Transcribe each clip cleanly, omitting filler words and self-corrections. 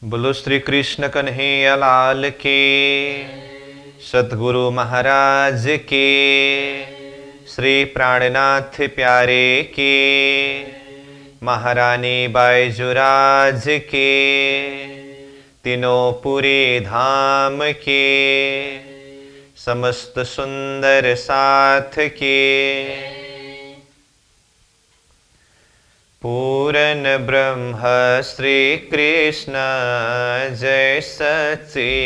बोलो श्री कृष्ण कन्हैया लाल के, सतगुरु महाराज के, श्री प्राणनाथ प्यारे के, महारानी बायजुराज के, तीनों पूरे धाम के, समस्त सुंदर साथ के, पूर्ण ब्रह्म श्री कृष्ण जय सच्चिदानंद।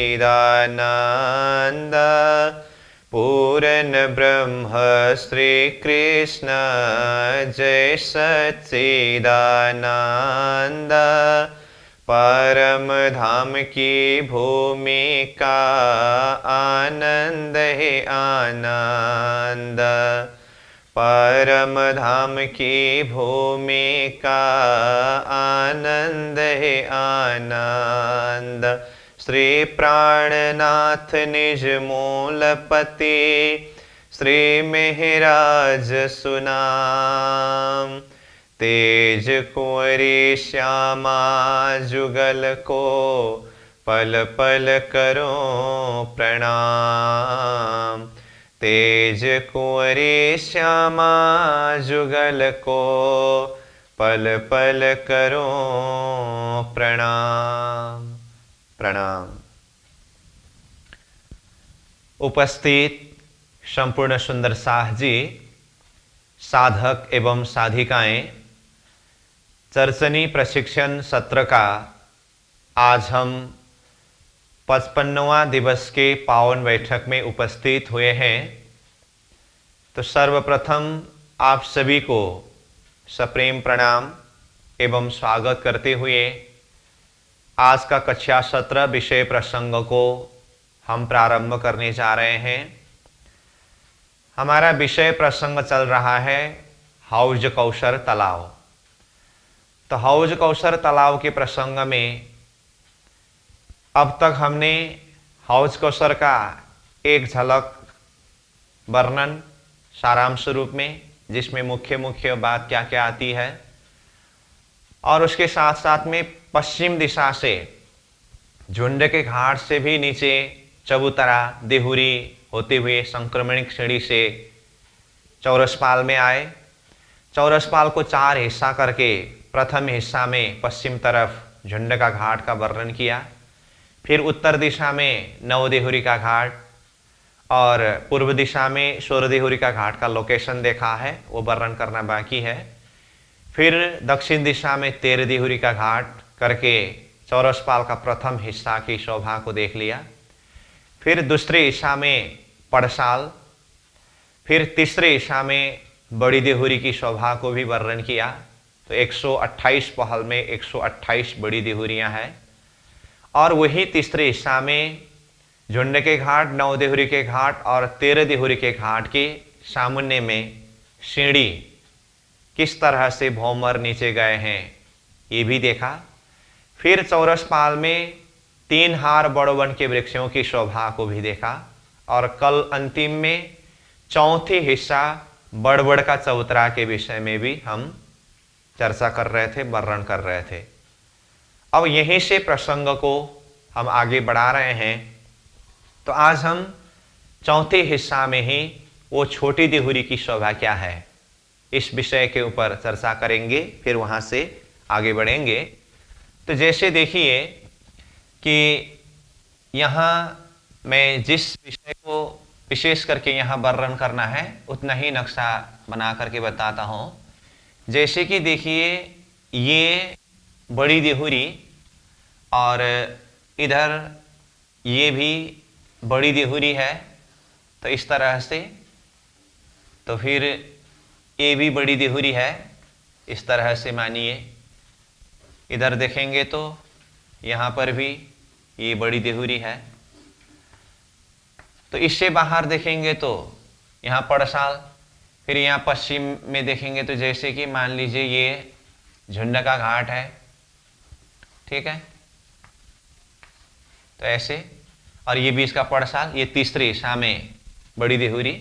पूर्ण ब्रह्म श्री कृष्ण जय सच्चिदानंद। परम धाम की भूमि का आनंद है आनंद। परम धाम की भूमि का आनंद है आनंद। श्री प्राणनाथ निज मूलपति, श्री मेहराज सुनाम। तेज कुंवरी श्यामा जुगल को, पल पल करो प्रणाम। तेज कुंवरी श्यामा जुगल को, पल पल करो प्रणाम प्रणाम। उपस्थित संपूर्ण सुंदर साह जी, साधक एवं साधिकाएं, चर्चनी प्रशिक्षण सत्र का आज हम 55वां दिवस के पावन बैठक में उपस्थित हुए हैं। तो सर्वप्रथम आप सभी को सप्रेम प्रणाम एवं स्वागत करते हुए आज का कक्षा सत्र विषय प्रसंग को हम प्रारंभ करने जा रहे हैं। हमारा विषय प्रसंग चल रहा है हौज कौशर तालाब। तो हौज कौशर तालाब के प्रसंग में अब तक हमने हौज कौशर का एक झलक वर्णन सारांश रूप में, जिसमें मुख्य मुख्य बात क्या क्या आती है, और उसके साथ साथ में पश्चिम दिशा से झुंड के घाट से भी नीचे चबूतरा देहुरी होते हुए संक्रमणिक श्रेणी से चौरसपाल में आए। चौरसपाल को 4 हिस्सा करके प्रथम हिस्सा में पश्चिम तरफ झुंड का घाट का वर्णन किया, फिर उत्तर दिशा में नवदेहुरी का घाट और पूर्व दिशा में शोरदेहुरी का घाट का लोकेशन देखा है, वो वर्णन करना बाकी है। फिर दक्षिण दिशा में तेरदेहुरी का घाट करके चौरसपाल का प्रथम हिस्सा की शोभा को देख लिया। फिर दूसरी दिशा में पड़साल, फिर तीसरे दिशा में बड़ी देहुरी की शोभा को भी वर्णन किया। तो 128 पहल में 128 बड़ी देहुरियाँ हैं, और वही तीसरे हिस्सा में झुंड के घाट, नवदेहुरी के घाट और 13 देहुरी के घाट के सामने में सीढ़ी किस तरह से भौमर नीचे गए हैं ये भी देखा। फिर चौरसपाल में 3 हार बड़ोवन के वृक्षों की शोभा को भी देखा, और कल अंतिम में चौथी हिस्सा बड़बड़ का चौतरा के विषय में भी हम चर्चा कर रहे थे, वर्णन कर रहे थे। अब यहीं से प्रसंग को हम आगे बढ़ा रहे हैं। तो आज हम चौथे हिस्सा में ही वो छोटी देहुरी की शोभा क्या है, इस विषय के ऊपर चर्चा करेंगे, फिर वहाँ से आगे बढ़ेंगे। तो जैसे देखिए कि यहाँ मैं जिस विषय को विशेष करके यहाँ वर्णन करना है उतना ही नक्शा बना करके बताता हूँ। जैसे कि देखिए ये बड़ी देहुरी और इधर ये भी बड़ी देहुरी है, तो इस तरह से। तो फिर ये भी बड़ी देहुरी है, इस तरह से मानिए। इधर देखेंगे तो यहाँ पर भी ये बड़ी देहुरी है। तो इससे बाहर देखेंगे तो यहाँ पड़साल। फिर यहाँ पश्चिम में देखेंगे तो जैसे कि मान लीजिए ये झुंड का घाट है, ठीक है, तो ऐसे। और ये भी इसका पड़साल, ये तीसरी हिस्सा में बड़ी देहुरी।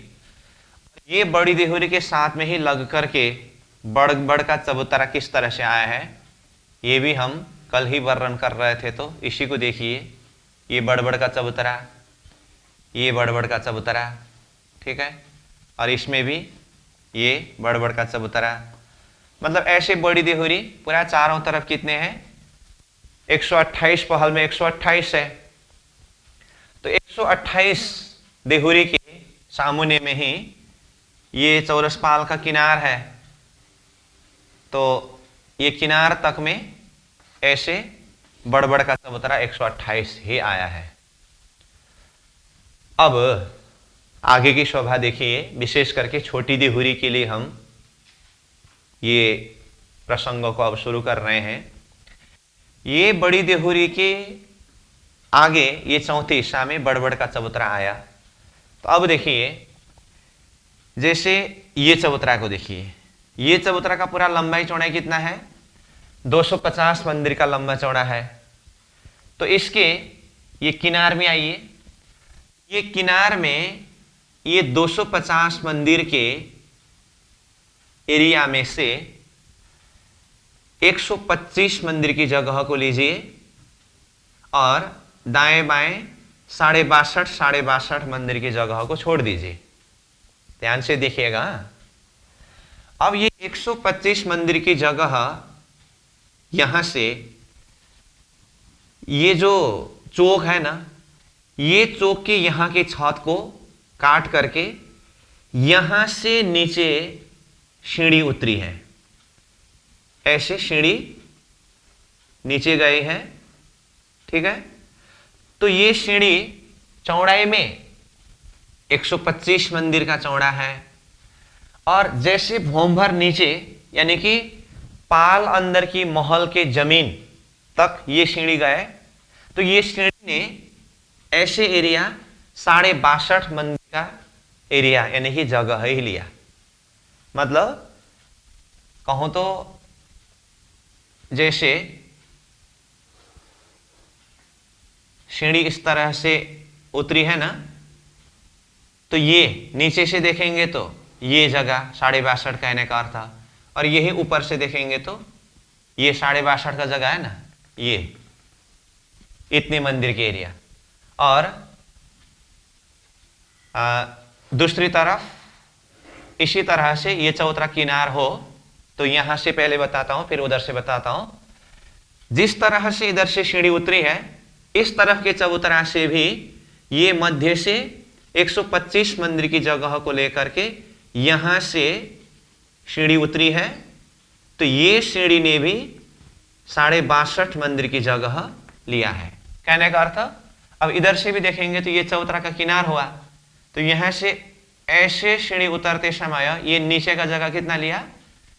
ये बड़ी देहुरी के साथ में ही लग करके बड़ का चबूतरा किस तरह से आया है ये भी हम कल ही वर्णन कर रहे थे, तो इसी को देखिए, ये बड़बड़ का चबूतरा, ये बड़बड़ का चबूतरा, ठीक है, और इसमें भी ये बड़बड़ का चबूतरा। मतलब ऐसे बड़ी देहुरी पूरा चारों तरफ कितने हैं, 128 पहल में 128 है। तो 128 देहुरी के सामने में ही ये चौरसपाल का किनार है, तो ये किनार तक में ऐसे बड़बड़ का चबूतरा 128 ही आया है। अब आगे की शोभा देखिए, विशेष करके छोटी देहुरी के लिए हम ये प्रसंगों को अब शुरू कर रहे हैं। ये बड़ी देहुरी के आगे ये चौथे हिस्सा में बड़बड़ का चबूतरा आया। तो अब देखिए, जैसे ये चबूतरा को देखिए, ये चबूतरा का पूरा लंबाई चौड़ाई कितना है, 250 मंदिर का लंबा चौड़ा है। तो इसके ये किनार में आइए, ये किनार में ये 250 मंदिर के एरिया में से 125 मंदिर की जगह को लीजिए और दाएं बाएं 62.5 मंदिर की जगह को छोड़ दीजिए। ध्यान से देखिएगा। अब ये 125 मंदिर की जगह यहां से ये जो चौक है ना, ये चौक के यहां के छत को काट करके यहां से नीचे सीढ़ी उतरी है। ऐसे सीढ़ी नीचे गए हैं, ठीक है। तो ये सीढ़ी चौड़ाई में 125 मंदिर का चौड़ा है, और जैसे भोंभर नीचे यानी कि पाल अंदर की महल के जमीन तक ये सीढ़ी गए, तो ये सीढ़ी ने ऐसे एरिया 62.5 मंदिर का एरिया यानी कि जगह ही लिया। मतलब कहूं तो जैसे सीढ़ी इस तरह से उतरी है ना, तो ये नीचे से देखेंगे तो ये जगह 62.5 कहने का अर्थ था, और यही ऊपर से देखेंगे तो ये 62.5 का जगह है ना, ये इतने मंदिर के एरिया। और दूसरी तरफ इसी तरह से ये चौतरा किनार हो, तो यहां से पहले बताता हूं फिर उधर से बताता हूं। जिस तरह से इधर से सीढ़ी उतरी है, इस तरफ के चबूतरा से भी ये मध्य से 125 मंदिर की जगह को लेकर के यहां से सीढ़ी उतरी है, तो ये सीढ़ी ने भी 62.5 मंदिर की जगह लिया है। कहने का अर्थ, अब इधर से भी देखेंगे तो ये चौतरा का किनार हुआ, तो यहां से ऐसे सीढ़ी उतरते समय ये नीचे का जगह कितना लिया,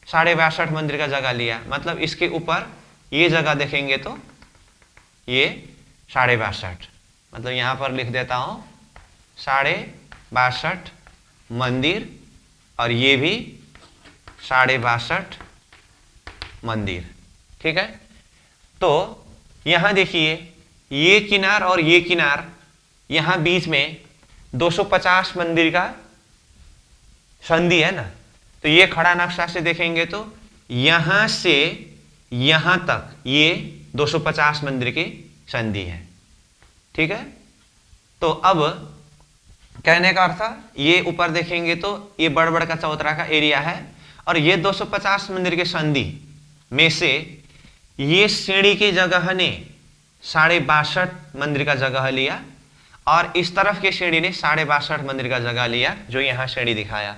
62.5 मंदिर का जगह लिया। मतलब इसके ऊपर ये जगह देखेंगे तो ये 62.5, मतलब यहां पर लिख देता हूं 62.5 मंदिर, और ये भी 62.5 मंदिर, ठीक है। तो यहां देखिए, ये किनार और ये किनार, यहां बीच में 250 मंदिर का संधि है ना, तो ये खड़ा नक्शा से देखेंगे तो यहां से यहां तक ये 250 मंदिर की संधि है, ठीक है। तो अब कहने का अर्थ, ये ऊपर देखेंगे तो ये बड़बड़ का चौतरा का एरिया है, और ये 250 मंदिर के संधि में से ये सीढ़ी की जगह ने 62.5 मंदिर का जगह लिया, और इस तरफ के सीढ़ी ने 62.5 मंदिर का जगह लिया, जो यहाँ सीढ़ी दिखाया।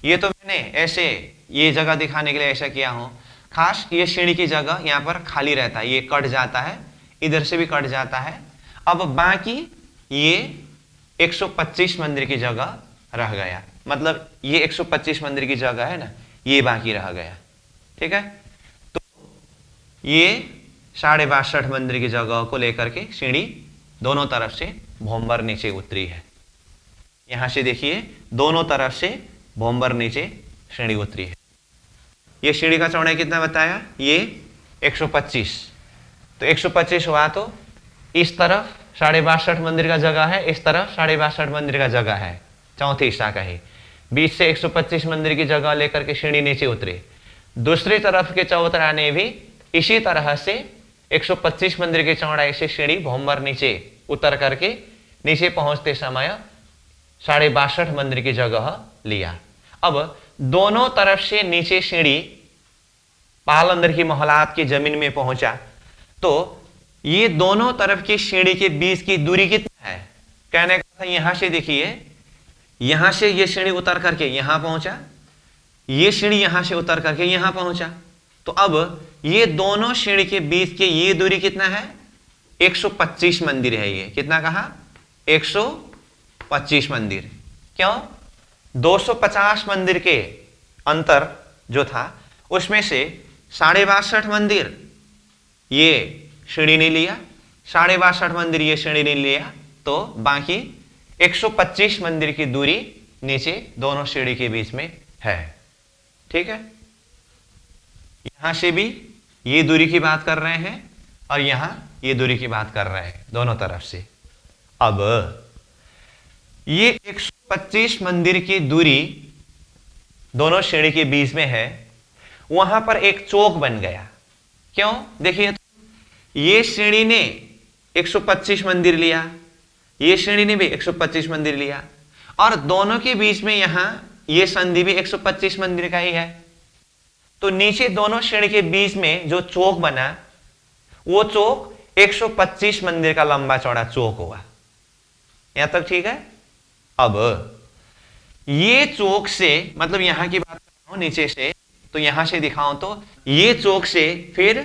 ये तो मैंने ऐसे ये जगह दिखाने के लिए ऐसा किया हूं, खास ये सीढ़ी की जगह यहाँ पर खाली रहता है, ये कट जाता है, इधर से भी कट जाता है। अब बाकी ये 125 मंदिर की जगह रह गया, मतलब ये 125 मंदिर की जगह है ना, ये बाकी रह गया, ठीक है। तो ये 62.5 मंदिर की जगह को लेकर के सीढ़ी दोनों तरफ से भोंबर नीचे उतरी है। यहां से देखिए, दोनों तरफ से भोंबर नीचे सीढ़ी उतरी है। ये सीढ़ी का चौड़ाई कितना बताया, ये 125, तो 125 हुआ, तो इस तरफ 62.5 मंदिर का जगह है, इस तरफ 62.5 मंदिर का जगह है, चौथे हिस्सा का ही। बीच से 125 मंदिर की जगह लेकर के सीढ़ी नीचे उतरी। दूसरी तरफ के चौतरा ने भी इसी तरह से 125 मंदिर की चौड़ाई से सीढ़ी भोंबर नीचे उतर करके नीचे पहुंचते समय 62.5 मंदिर की जगह लिया। अब दोनों तरफ से नीचे सीढ़ी पाल अंदर की मोहलात की जमीन में पहुंचा, तो ये दोनों तरफ की सीढ़ी के बीच की दूरी कितना है? कहने का था यहां से देखिए, यहां से ये सीढ़ी उतर करके यहां पहुंचा, ये सीढ़ी यहां से उतर करके यहां पहुंचा, तो अब ये दोनों सीढ़ी के बीच की ये दूरी कितना है? 125 मंदिर है। ये कितना कहा? 125 मंदिर। क्यों? 250 मंदिर के अंतर जो था उसमें से 62.5 मंदिर ये सीढ़ी ने लिया, 62.5 मंदिर ये सीढ़ी ने लिया, तो बाकी 125 मंदिर की दूरी नीचे दोनों सीढ़ी के बीच में है। ठीक है, यहां से भी ये दूरी की बात कर रहे हैं और यहां ये दूरी की बात कर रहे हैं, दोनों तरफ से। अब ये 125 मंदिर की दूरी दोनों सीढ़ी के बीच में है, वहां पर एक चौक बन गया। क्यों? देखिए, ये सीढ़ी ने 125 मंदिर लिया, ये सीढ़ी ने भी 125 मंदिर लिया, और दोनों के बीच में यहां ये संधि भी 125 मंदिर का ही है। तो नीचे दोनों सीढ़ी के बीच में जो चौक बना, वो चौक 125 मंदिर का लंबा चौड़ा चौक हुआ। यहां तक ठीक है? अब ये चौक से, मतलब यहां की बात कर रहा हूं नीचे से, तो यहां से दिखाऊं तो ये चौक से फिर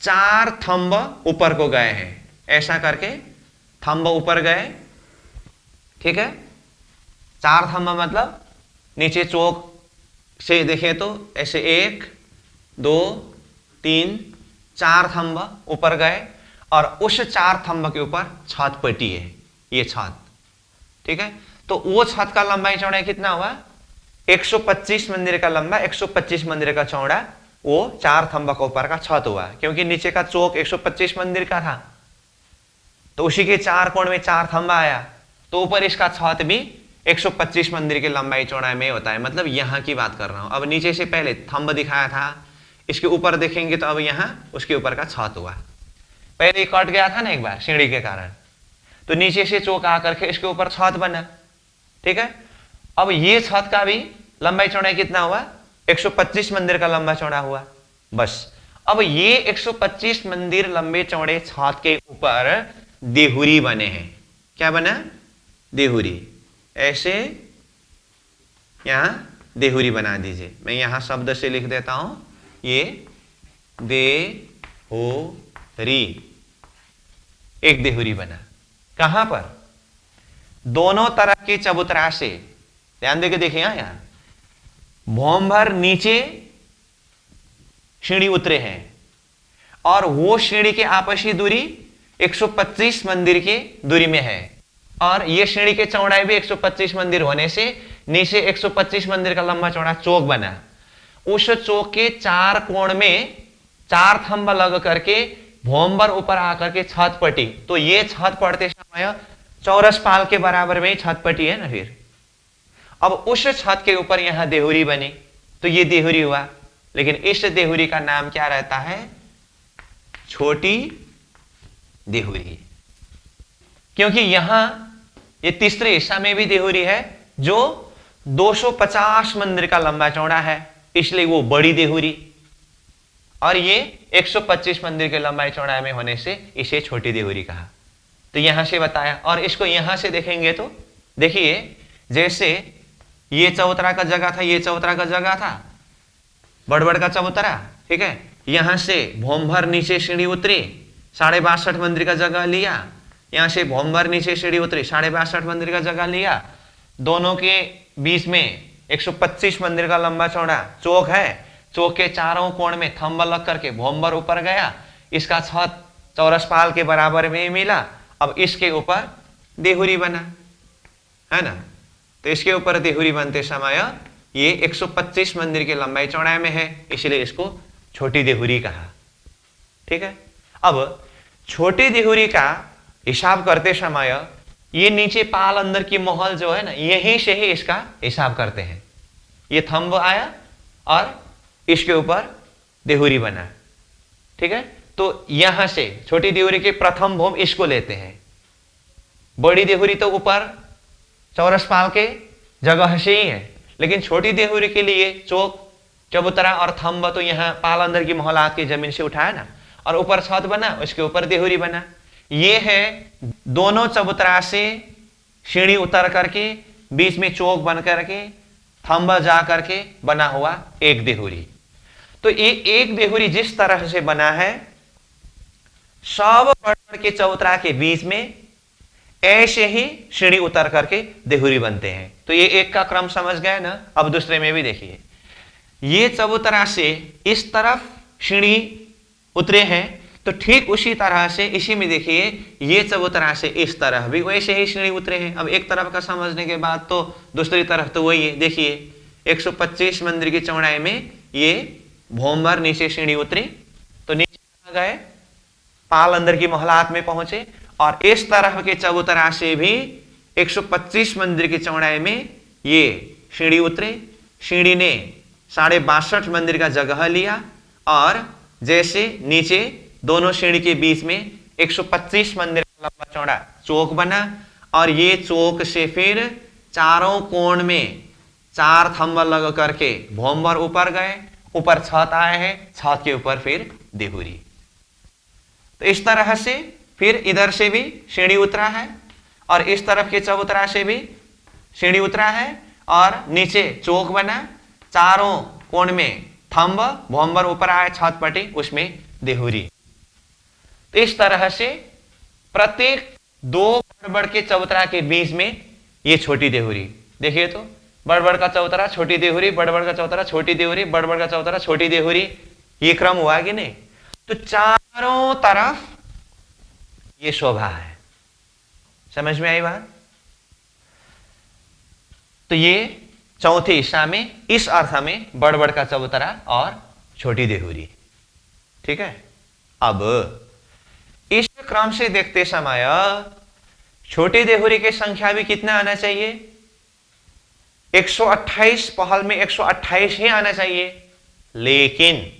4 थंब ऊपर को गए हैं, ऐसा करके थंब ऊपर गए। ठीक है, 4 थंब मतलब नीचे चौक से देखें तो ऐसे 1 2 3 4 थंब ऊपर गए, और उस 4 थंब के ऊपर छत पट्टी है, ये छत। ठीक है, तो वो छत का लंबाई चौड़ाई कितना हुआ? 125 मंदिर का लंबा, 125 मंदिर का चौड़ा, वो 4 थंब का ऊपर का छत हुआ, क्योंकि नीचे का चौक 125 मंदिर का था, तो उसी के 4 कोण में 4 थंबा आया, तो ऊपर इसका छत भी 125 मंदिर की लंबाई चौड़ाई में होता है। मतलब यहां की बात कर रहा हूं। अब नीचे से पहले थंब दिखाया था, इसके ऊपर देखेंगे तो अब यहां उसके ऊपर का छत हुआ। पहले कट गया था ना एक बार सीढ़ी के कारण, तो नीचे से चौक आकर के इसके ऊपर छत बना। ठीक है, अब ये छत का भी लंबाई चौड़ाई कितना हुआ? 125 मंदिर का लंबा चौड़ा हुआ। बस अब ये 125 मंदिर लंबे चौड़े छत के ऊपर देहुरी बने हैं। क्या बना? देहुरी। ऐसे यहां देहुरी बना दीजिए, मैं यहां शब्द से लिख देता हूं, ये देहुरी, एक देहुरी बना। कहां पर? दोनों तरफ की चबूतरा से, ध्यान देके देखिए, यहां भोंभर नीचे सीढ़ी उतरे हैं, और वो सीढ़ी की आपसी दूरी 125 मंदिर की दूरी में है, और ये सीढ़ी की चौड़ाई भी 125 मंदिर होने से नीचे 125 मंदिर का लंबा चौड़ा चौक बना। उस चौक के 4 कोण में 4 थंब लग करके भोंबर ऊपर आकर के छत पटी, तो ये छत पड़ते समय चौरस पाल के बराबर में ही छत पटी है ना। फिर अब उस छत के ऊपर यहां देहुरी बनी, तो ये देहुरी हुआ। लेकिन इस देहुरी का नाम क्या रहता है? छोटी देहुरी, क्योंकि यहां ये तीसरे हिस्सा में भी देहुरी है जो 250 मंदिर का लंबा चौड़ा है, इसलिए वो बड़ी देहुरी, और ये 125 मंदिर के लंबाई चौड़ाई में होने से इसे छोटी देहुरी कहा। तो यहां से बताया, और इसको यहां से देखेंगे तो देखिए, जैसे ये चबूतरा का जगह था, ये चबूतरा का जगह था, बड़बड़ का चबूतरा। ठीक है, यहां से भोंभर नीचे सीढ़ी उतरी, 62.5 मंदिर का जगह लिया, यहां से भोंभर नीचे सीढ़ी उतरी, 62.5 मंदिर का जगह लिया, दोनों के बीच में 125 मंदिर का लंबा चौड़ा चौक है, चौक के चारों कोण में थंब लग करके भोंबर ऊपर गया, इसका छत चौरस पाल के बराबर में मिला। अब इसके ऊपर देहुरी बना, है ना। तो इसके ऊपर देहुरी बनते समय ये 125 मंदिर की लंबाई चौड़ाई में है, इसलिए इसको छोटी देहुरी कहा। ठीक है, अब छोटी देहुरी का हिसाब करते समय ये नीचे पाल अंदर की मोहल जो है ना, यहीं से ही इसका हिसाब करते हैं। ये थंब आया और इसके ऊपर देहुरी बना। ठीक है, तो यहां से छोटी देहुरी के प्रथम भूम इसको लेते हैं। बड़ी देहुरी तो ऊपर चौरस पाल के जगह से ही है, लेकिन छोटी देहुरी के लिए चौक, चबूतरा और थंब तो यहाँ पाल अंदर की मोहलात की जमीन से उठाया ना, और ऊपर छत बना, उसके ऊपर देहुरी बना। ये है दोनों चबूतरा से सीढ़ी उतर करके बीच में चौक बन करके थंब जा करके बना हुआ एक देहुरी। तो ये एक देहुरी जिस तरह से बना है, सब बड़ के चबूतरा के बीच में ऐसे ही सीढ़ी उतर करके देहुरी बनते हैं। तो ये एक का क्रम समझ गए ना। अब दूसरे में भी देखिए, ये चबूतरा से इस तरफ सीढ़ी उतरे हैं, तो ठीक उसी तरह से इसी में देखिए ये चबूतरा से इस तरफ भी वैसे ही सीढ़ी उतरे हैं। अब एक तरफ का समझने के बाद तो दूसरी तरफ तो वही है। देखिए 125 मंदिर की चौड़ाई में ये भोमभर नीचे सीढ़ी उतरी, तो नीचे गए, पाल अंदर की मोहलात में पहुंचे, और इस तरफ के चबूतरा से भी 125 मंदिर की चौड़ाई में ये सीढ़ी उतरे। सीढ़ी ने 62.5 मंदिर का जगह लिया, और जैसे नीचे दोनों सीढ़ी के बीच में 125 मंदिर का लंबा चौड़ा चौक बना, और ये चौक से फिर चारों कोण में 4 थंब लग करके भोमभर ऊपर गए, ऊपर छत आए हैं, छत के ऊपर फिर देहुरी। तो इस तरह से फिर इधर से भी सीढ़ी उतरा है, और इस तरफ के चबूतरा से भी सीढ़ी उतरा है, और नीचे चौक बना, चारों कोण में थंब, भोमभर ऊपर आए, छत पटी, उसमें देहुरी। तो इस तरह से प्रत्येक दो बड़ के चबूतरा के बीच में ये छोटी देहुरी। देखिए तो बड़ का चबूतरा, छोटी देहुरी, बड़ का चबूतरा, छोटी देहुरी, बड़ का चबूतरा, छोटी देहुरी, ये क्रम हुआ कि नहीं। तो चारों तरफ ये शोभा है। समझ में आई बात। तो ये चौथे हिस्सा में इस अर्थ में बड़ का चबूतरा और छोटी देहुरी। ठीक है। अब इस क्रम से देखते समय छोटी देहुरी की संख्या भी कितना आना चाहिए? 128। पहल में 128 ही आना चाहिए, लेकिन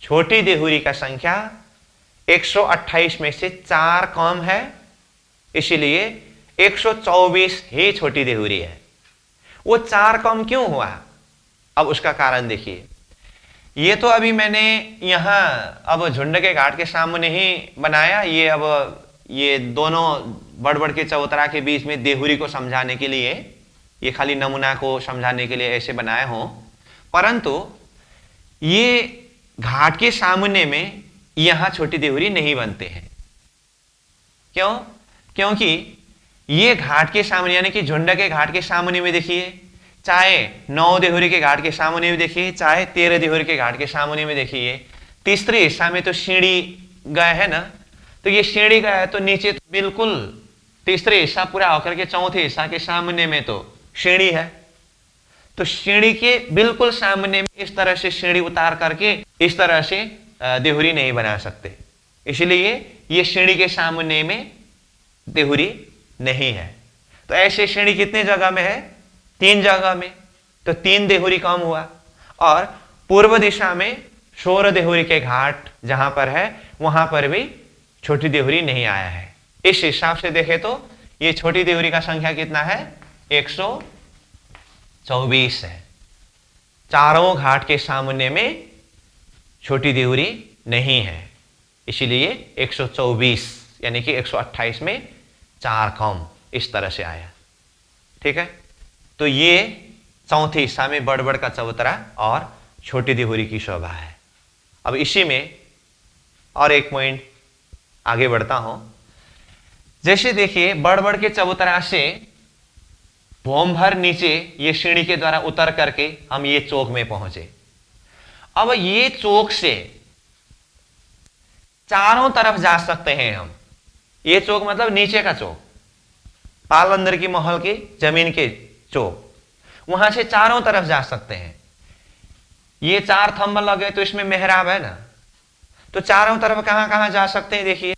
छोटी देहुरी का संख्या 128 में से 4 कम है, इसीलिए 124 ही छोटी देहुरी है। वो 4 कम क्यों हुआ? अब उसका कारण देखिए। ये तो अभी मैंने यहां अब झुंड के घाट के सामने ही बनाया। ये अब ये दोनों बड़ के चबूतरा के बीच में देहुरी को समझाने के लिए, ये खाली नमूना को समझाने के लिए ऐसे बनाए हों, परंतु ये घाट के सामने में यहां छोटी देहुरी नहीं बनते हैं। क्यों? क्योंकि ये घाट के सामने यानी कि झुंड के घाट के सामने में देखिए, चाहे 9 देहुरी के घाट के सामने में देखिए, चाहे 13 देहुरी के घाट के सामने में देखिए, तीसरे हिस्सा में तो सीढ़ी गए है ना। तो ये सीढ़ी गया है, तो नीचे तो बिल्कुल तीसरे हिस्सा पूरा होकर के चौथे हिस्सा के सामने में तो सीढ़ी है। तो सीढ़ी के बिल्कुल सामने में इस तरह से सीढ़ी उतार करके इस तरह से देहुरी नहीं बना सकते, इसलिए ये सीढ़ी के सामने में देहुरी नहीं है। तो ऐसे सीढ़ी कितने जगह में है? 3 जगह में, तो 3 देहुरी कम हुआ। और पूर्व दिशा में 16 देहुरी के घाट जहां पर है, वहां पर भी छोटी देहुरी नहीं आया है। इस हिसाब से देखें तो ये छोटी देहुरी का संख्या कितना है? 124 है। चारों घाट के सामने में छोटी देहुरी नहीं है, इसीलिए 124 यानी कि 128 में 4 कम इस तरह से आया। ठीक है। तो ये चौथे हिस्सा में बड़ का चबूतरा और छोटी देहुरी की शोभा है। अब इसी में और एक पॉइंट आगे बढ़ता हूं। जैसे देखिए बड़ के चबूतरा से भोमभर नीचे ये सीढ़ी के द्वारा उतर करके हम ये चौक में पहुंचे। अब ये चौक से चारों तरफ जा सकते हैं हम। ये चौक मतलब नीचे का चौक, पाल अंदर की महल के जमीन के चौक, वहां से चारों तरफ जा सकते हैं। ये 4 थंब लगे तो इसमें मेहराब है ना, तो चारों तरफ कहां कहां जा सकते हैं? देखिए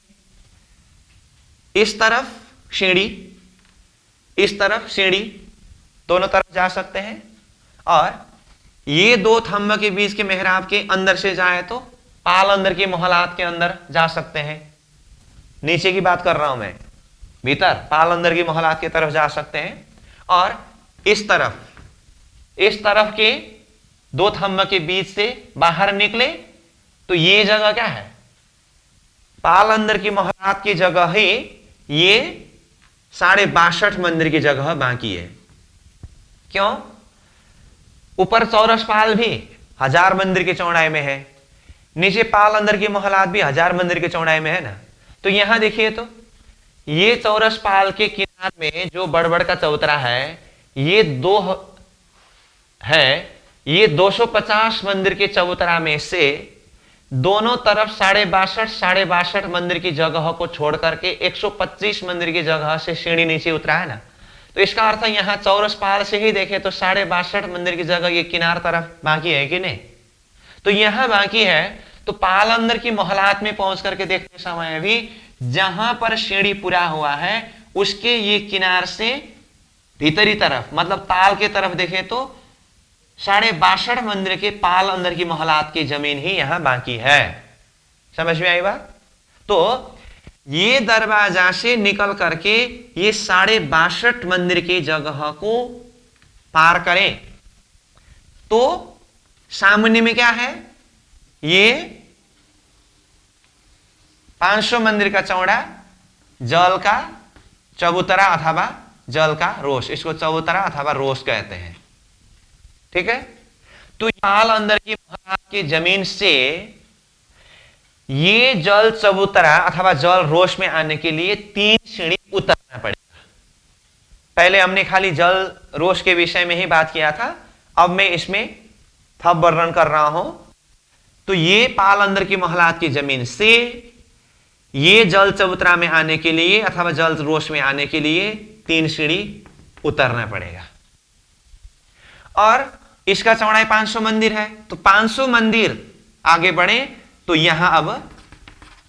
इस तरफ सीढ़ी, इस तरफ सीढ़ी, दोनों तरफ जा सकते हैं। और ये 2 थंब के बीच के मेहराब के अंदर से जाए तो पाल अंदर की मोहलात के अंदर जा सकते हैं। नीचे की बात कर रहा हूं मैं, भीतर पाल अंदर की मोहलात की तरफ जा सकते हैं। और इस तरफ के दो थंब के बीच से बाहर निकले तो ये जगह क्या है, पाल अंदर की मोहलात की जगह ही ये 62.5 मंदिर की जगह बाकी है। क्यों? ऊपर चौरस पाल भी 1000 मंदिर की चौड़ाई में है, नीचे पाल अंदर की मोहलात भी 1000 मंदिर की चौड़ाई में है ना। तो यहां देखिए, तो ये चौरस पाल के किनार में जो बड़बड़ का चबूतरा है, ये ये 250 मंदिर के चबूतरा में से दोनों तरफ 62.5 मंदिर की जगह को छोड़ करके 125 मंदिर की जगह से सीढ़ी नीचे उतरा है ना। तो इसका अर्थ यहां चौरस पाल से ही देखे तो 62.5 मंदिर की जगह ये किनार तरफ बाकी है कि नहीं? तो यहां बाकी है। तो पाल अंदर की मोहलात में पहुंच करके देखते समय भी जहां पर सीढ़ी पूरा हुआ है उसके ये किनार से भीतरी तरफ, मतलब ताल के तरफ देखे तो 62.5 मंदिर के पाल अंदर की मोहलात की जमीन ही यहां बाकी है। समझ में आई बात? तो ये दरवाजा से निकल करके ये 62.5 मंदिर की जगह को पार करें तो सामने में क्या है, ये 500 मंदिर का चौड़ा जल का चबूतरा अथवा जल का रोष, इसको चबूतरा अथवा रोष कहते हैं। ठीक है? तो पाल अंदर की मोहलात की जमीन से ये जल चबूतरा अथवा जल रोष में आने के लिए 3 सीढ़ी उतरना पड़ेगा। पहले हमने खाली जल रोष के विषय में ही बात किया था, अब मैं इसमें थप वर्णन कर रहा हूं। तो ये पाल अंदर की मोहलात की जमीन से ये जल चबूतरा में आने के लिए अथवा जल रोष में आने के लिए 3 सीढ़ी उतरना पड़ेगा। और इसका चौड़ाई 500 मंदिर है, तो 500 मंदिर आगे बढ़े तो यहां अब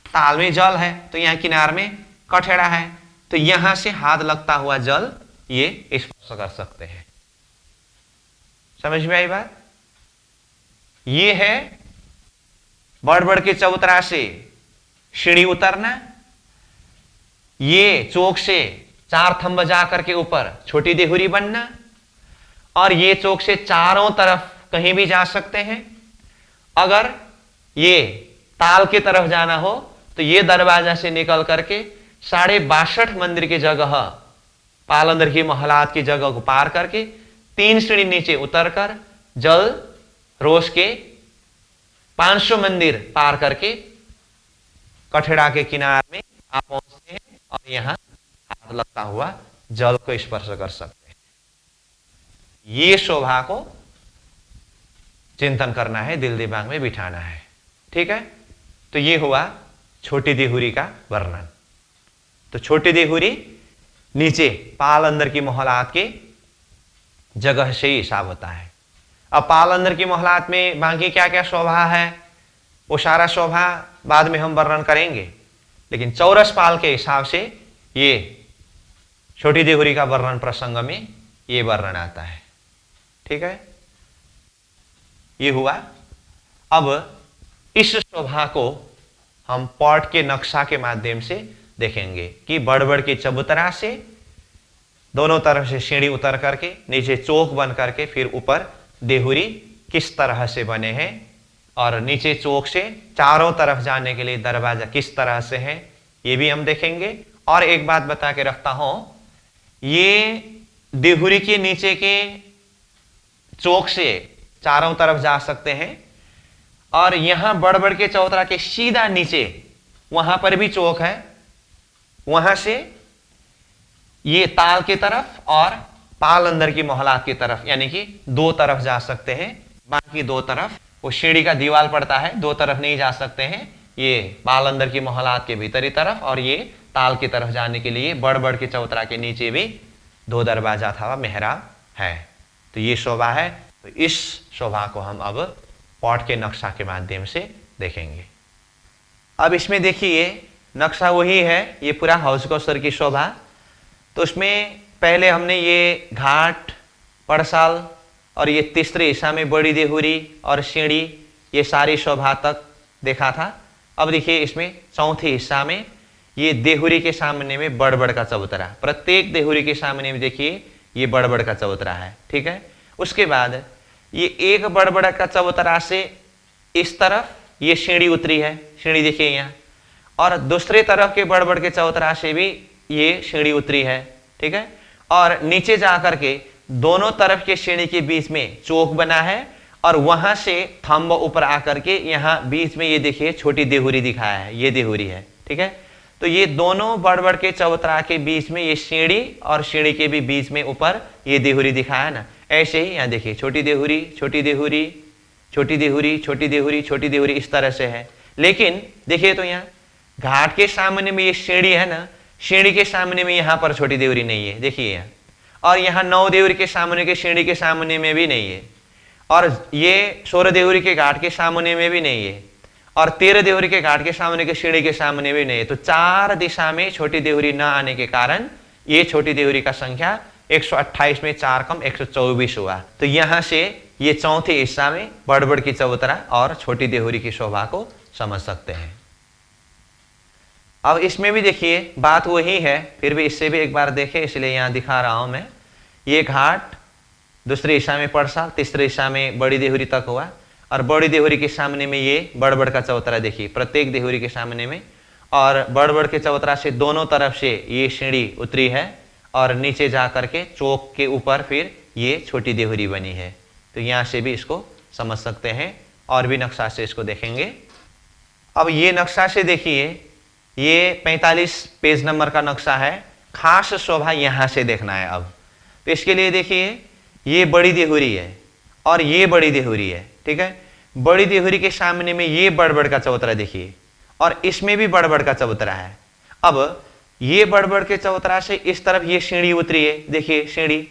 ताल में जल है, तो यहां किनार में कठेड़ा है, तो यहां से हाथ लगता हुआ जल ये स्पर्श कर सकते हैं। समझ में आई बात? ये है बड़ के चबूतरा से सीढ़ी उतरना, ये चौक से 4 थंब जाकर के ऊपर छोटी देहुरी बनना, और ये चौक से चारों तरफ कहीं भी जा सकते हैं। अगर ये ताल की तरफ जाना हो तो ये दरवाजा से निकल करके 62.5 मंदिर की जगह, पाल अंदर की मोहलात की जगह को पार करके 3 सीढ़ी नीचे उतरकर जल रोष के 500 मंदिर पार करके कठेड़ा के किनार में आप पहुंचते हैं और यहां हाथ लगता हुआ जल को स्पर्श कर सकते हैं। ये शोभा को चिंतन करना है, दिल दिमाग में बिठाना है। ठीक है? तो ये हुआ छोटी देहुरी का वर्णन। तो छोटी देहुरी नीचे पाल अंदर की मोहलात के जगह से ही हिसाब होता है। अब पाल अंदर की मोहलात में बाकी क्या क्या शोभा है वो सारा शोभा बाद में हम वर्णन करेंगे, लेकिन चौरस पाल के हिसाब से ये छोटी देहुरी का वर्णन प्रसंग में ये वर्णन आता है। ठीक है? ये हुआ। अब इस शोभा को हम पॉट के नक्शा के माध्यम से देखेंगे कि बड़ के चबूतरा से दोनों तरफ से सीढ़ी उतर करके नीचे चौक बन करके फिर ऊपर देहुरी किस तरह से बने हैं, और नीचे चौक से चारों तरफ जाने के लिए दरवाजा किस तरह से है, ये भी हम देखेंगे। और एक बात बता के रखता हूं, ये देहुरी के नीचे के चौक से चारों तरफ जा सकते हैं, और यहां बड़ के चौतरा के सीधा नीचे वहां पर भी चौक है, वहां से ये ताल की तरफ और पाल अंदर की मोहलात की तरफ, यानी कि 2 तरफ जा सकते हैं। बाकी 2 तरफ वो सीढ़ी का दीवार पड़ता है, 2 तरफ नहीं जा सकते हैं। ये पाल अंदर की मोहलात के भीतरी तरफ और ये ताल की तरफ जाने के लिए बड़ के चौतरा के नीचे भी 2 दरवाजा था, मेहराब है। तो ये शोभा है। तो इस शोभा को हम अब पॉट के नक्शा के माध्यम से देखेंगे। अब इसमें देखिए नक्शा वही है, ये पूरा हौज कौसर की शोभा। तो उसमें पहले हमने ये घाट, पड़साल और ये तीसरे हिस्सा में बड़ी देहुरी और सीढ़ी, ये सारी शोभा तक देखा था। अब देखिए इसमें चौथे हिस्सा में ये देहुरी के सामने में बड़बड़ का चबूतरा, प्रत्येक देहुरी के सामने में देखिए ये बड़बड़ का चबूतरा है, ठीक है। उसके बाद ये एक बड़बड़ का चबूतरा से इस तरफ ये सीढ़ी उतरी है, सीढ़ी देखिए यहाँ, और दूसरे तरफ के बड़बड़ के चबूतरा से भी ये सीढ़ी उतरी है, ठीक है। और नीचे जाकर के दोनों तरफ के सीढ़ी के बीच में चौक बना है और वहां से थंब ऊपर आकर के यहाँ बीच में ये देखिए छोटी देहुरी दिखाया है, ये देहुरी है, ठीक है। तो ये दोनों बड़बड़ के चबूतरा के बीच में ये सीढ़ी और सीढ़ी के भी बीच में ऊपर ये देहुरी दिखाया है ना। ऐसे ही यहाँ देखिए छोटी देहुरी, छोटी देहुरी, छोटी देहुरी, छोटी देहुरी, छोटी देहुरी, इस तरह से है। लेकिन देखिए तो यहाँ घाट के सामने में ये सीढ़ी है ना, सीढ़ी के सामने में यहाँ पर छोटी देहुरी नहीं है, देखिए यहाँ। और यहाँ 9 देहुरी के सामने के सीढ़ी के सामने में भी नहीं है, और ये 16 देहुरी के घाट के सामने में भी नहीं है, और 13 देहुरी के घाट के सामने के सीढ़ी के सामने भी नहीं है। तो 4 दिशा में छोटी देहुरी न आने के कारण ये छोटी देहुरी का संख्या 128 में 4 कम 124 हुआ। तो यहां से ये चौथे हिस्सा में बड़बड़ की चबूतरा और छोटी देहुरी की शोभा को समझ सकते हैं। अब इसमें भी देखिए बात वही है, फिर भी इससे भी एक बार देखें, इसलिए यहां दिखा रहा हूं मैं। ये घाट दूसरे हिस्सा में परसाल, तीसरे हिस्सा में बड़ी देहुरी तक हुआ, और बड़ी देहुरी के सामने में ये बड़बड़ का चबूतरा देखिए, प्रत्येक देहुरी के सामने में, और बड़बड़ के चबूतरा से दोनों तरफ से ये सीढ़ी उतरी है और नीचे जा करके चौक के ऊपर फिर ये छोटी देहुरी बनी है। तो यहाँ से भी इसको समझ सकते हैं, और भी नक्शा से इसको देखेंगे। अब ये नक्शा से देखिए, ये 45 पेज नंबर का नक्शा है, खास शोभा यहाँ से देखना है। अब तो इसके लिए देखिए ये बड़ी देहुरी है और ये बड़ी देहुरी है, ठीक है। बड़ी देहुरी के सामने में ये बड़बड़ का चबूतरा देखिए, और इसमें भी बड़बड़ का चबूतरा है। अब ये बड़बड़ के चबूतरा से इस तरफ ये सीढ़ी उतरी है, देखिए सीढ़ी,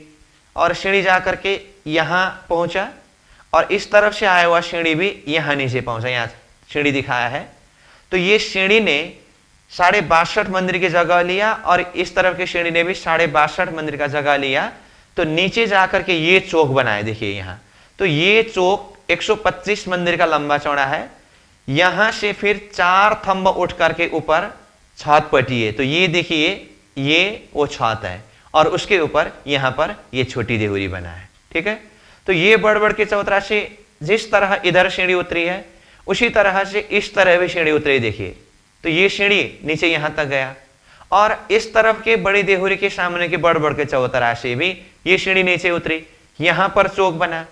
और सीढ़ी जा करके यहाँ पहुंचा, और इस तरफ से आया हुआ सीढ़ी भी यहाँ नीचे पहुंचा, यहाँ सीढ़ी दिखाया है। तो ये सीढ़ी ने 62.5 मंदिर की जगह लिया, और इस तरफ की सीढ़ी ने भी 62.5 मंदिर का जगह लिया। तो नीचे जाकर के ये चौक बनाए, देखिए यहाँ। तो ये चौक 125 मंदिर का लंबा चौड़ा है। यहां से फिर 4 थंब उठ करके ऊपर छत पटी है। तो ये देखिए ये वो छत है, और उसके ऊपर यहां पर ये छोटी देहुरी बना है, ठीक है। तो ये बड़बड़ के चबूतरा से जिस तरह इधर सीढ़ी उतरी है, उसी तरह से इस तरह भी सीढ़ी उतरी, देखिए। तो ये सीढ़ी नीचे यहां तक गया, और इस तरफ के बड़ी देहुरी के सामने के बड़बड़ के चबूतरा से भी ये सीढ़ी नीचे उतरी, यहां पर चौक बना,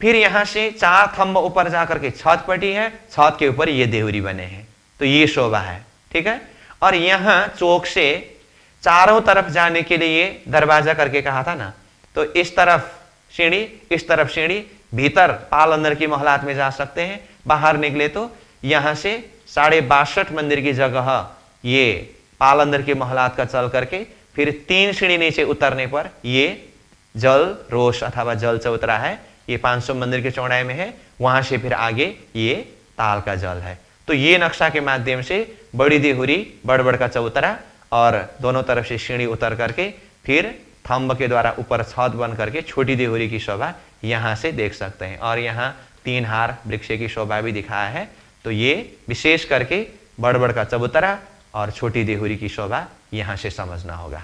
फिर यहां से 4 थंब ऊपर जाकर के छत पटी है, छत के ऊपर ये देहुरी बने हैं। तो ये शोभा है, ठीक है। और यहां चौक से चारों तरफ जाने के लिए दरवाजा करके कहा था ना, तो इस तरफ सीढ़ी, इस तरफ सीढ़ी, भीतर पाल अंदर की महलात में जा सकते हैं, बाहर निकले तो यहां से 62.5 मंदिर की जगह ये पाल अंदर की महलात का चल करके फिर 3 सीढ़ी नीचे उतरने पर ये जल रोष अथवा जल चबूतरा है, ये 500 मंदिर के चौड़ाई में है। वहां से फिर आगे ये ताल का जल है। तो ये नक्शा के माध्यम से बड़ी देहुरी, बड़बड़ का चबूतरा और दोनों तरफ से सीढ़ी उतर करके फिर थंब के द्वारा ऊपर छत बन करके छोटी देहुरी की शोभा यहां से देख सकते हैं। और यहाँ 3 हार वृक्ष की शोभा भी दिखाया है। तो ये विशेष करके बड़बड़ का चबूतरा और छोटी देहुरी की शोभा यहां से समझना होगा।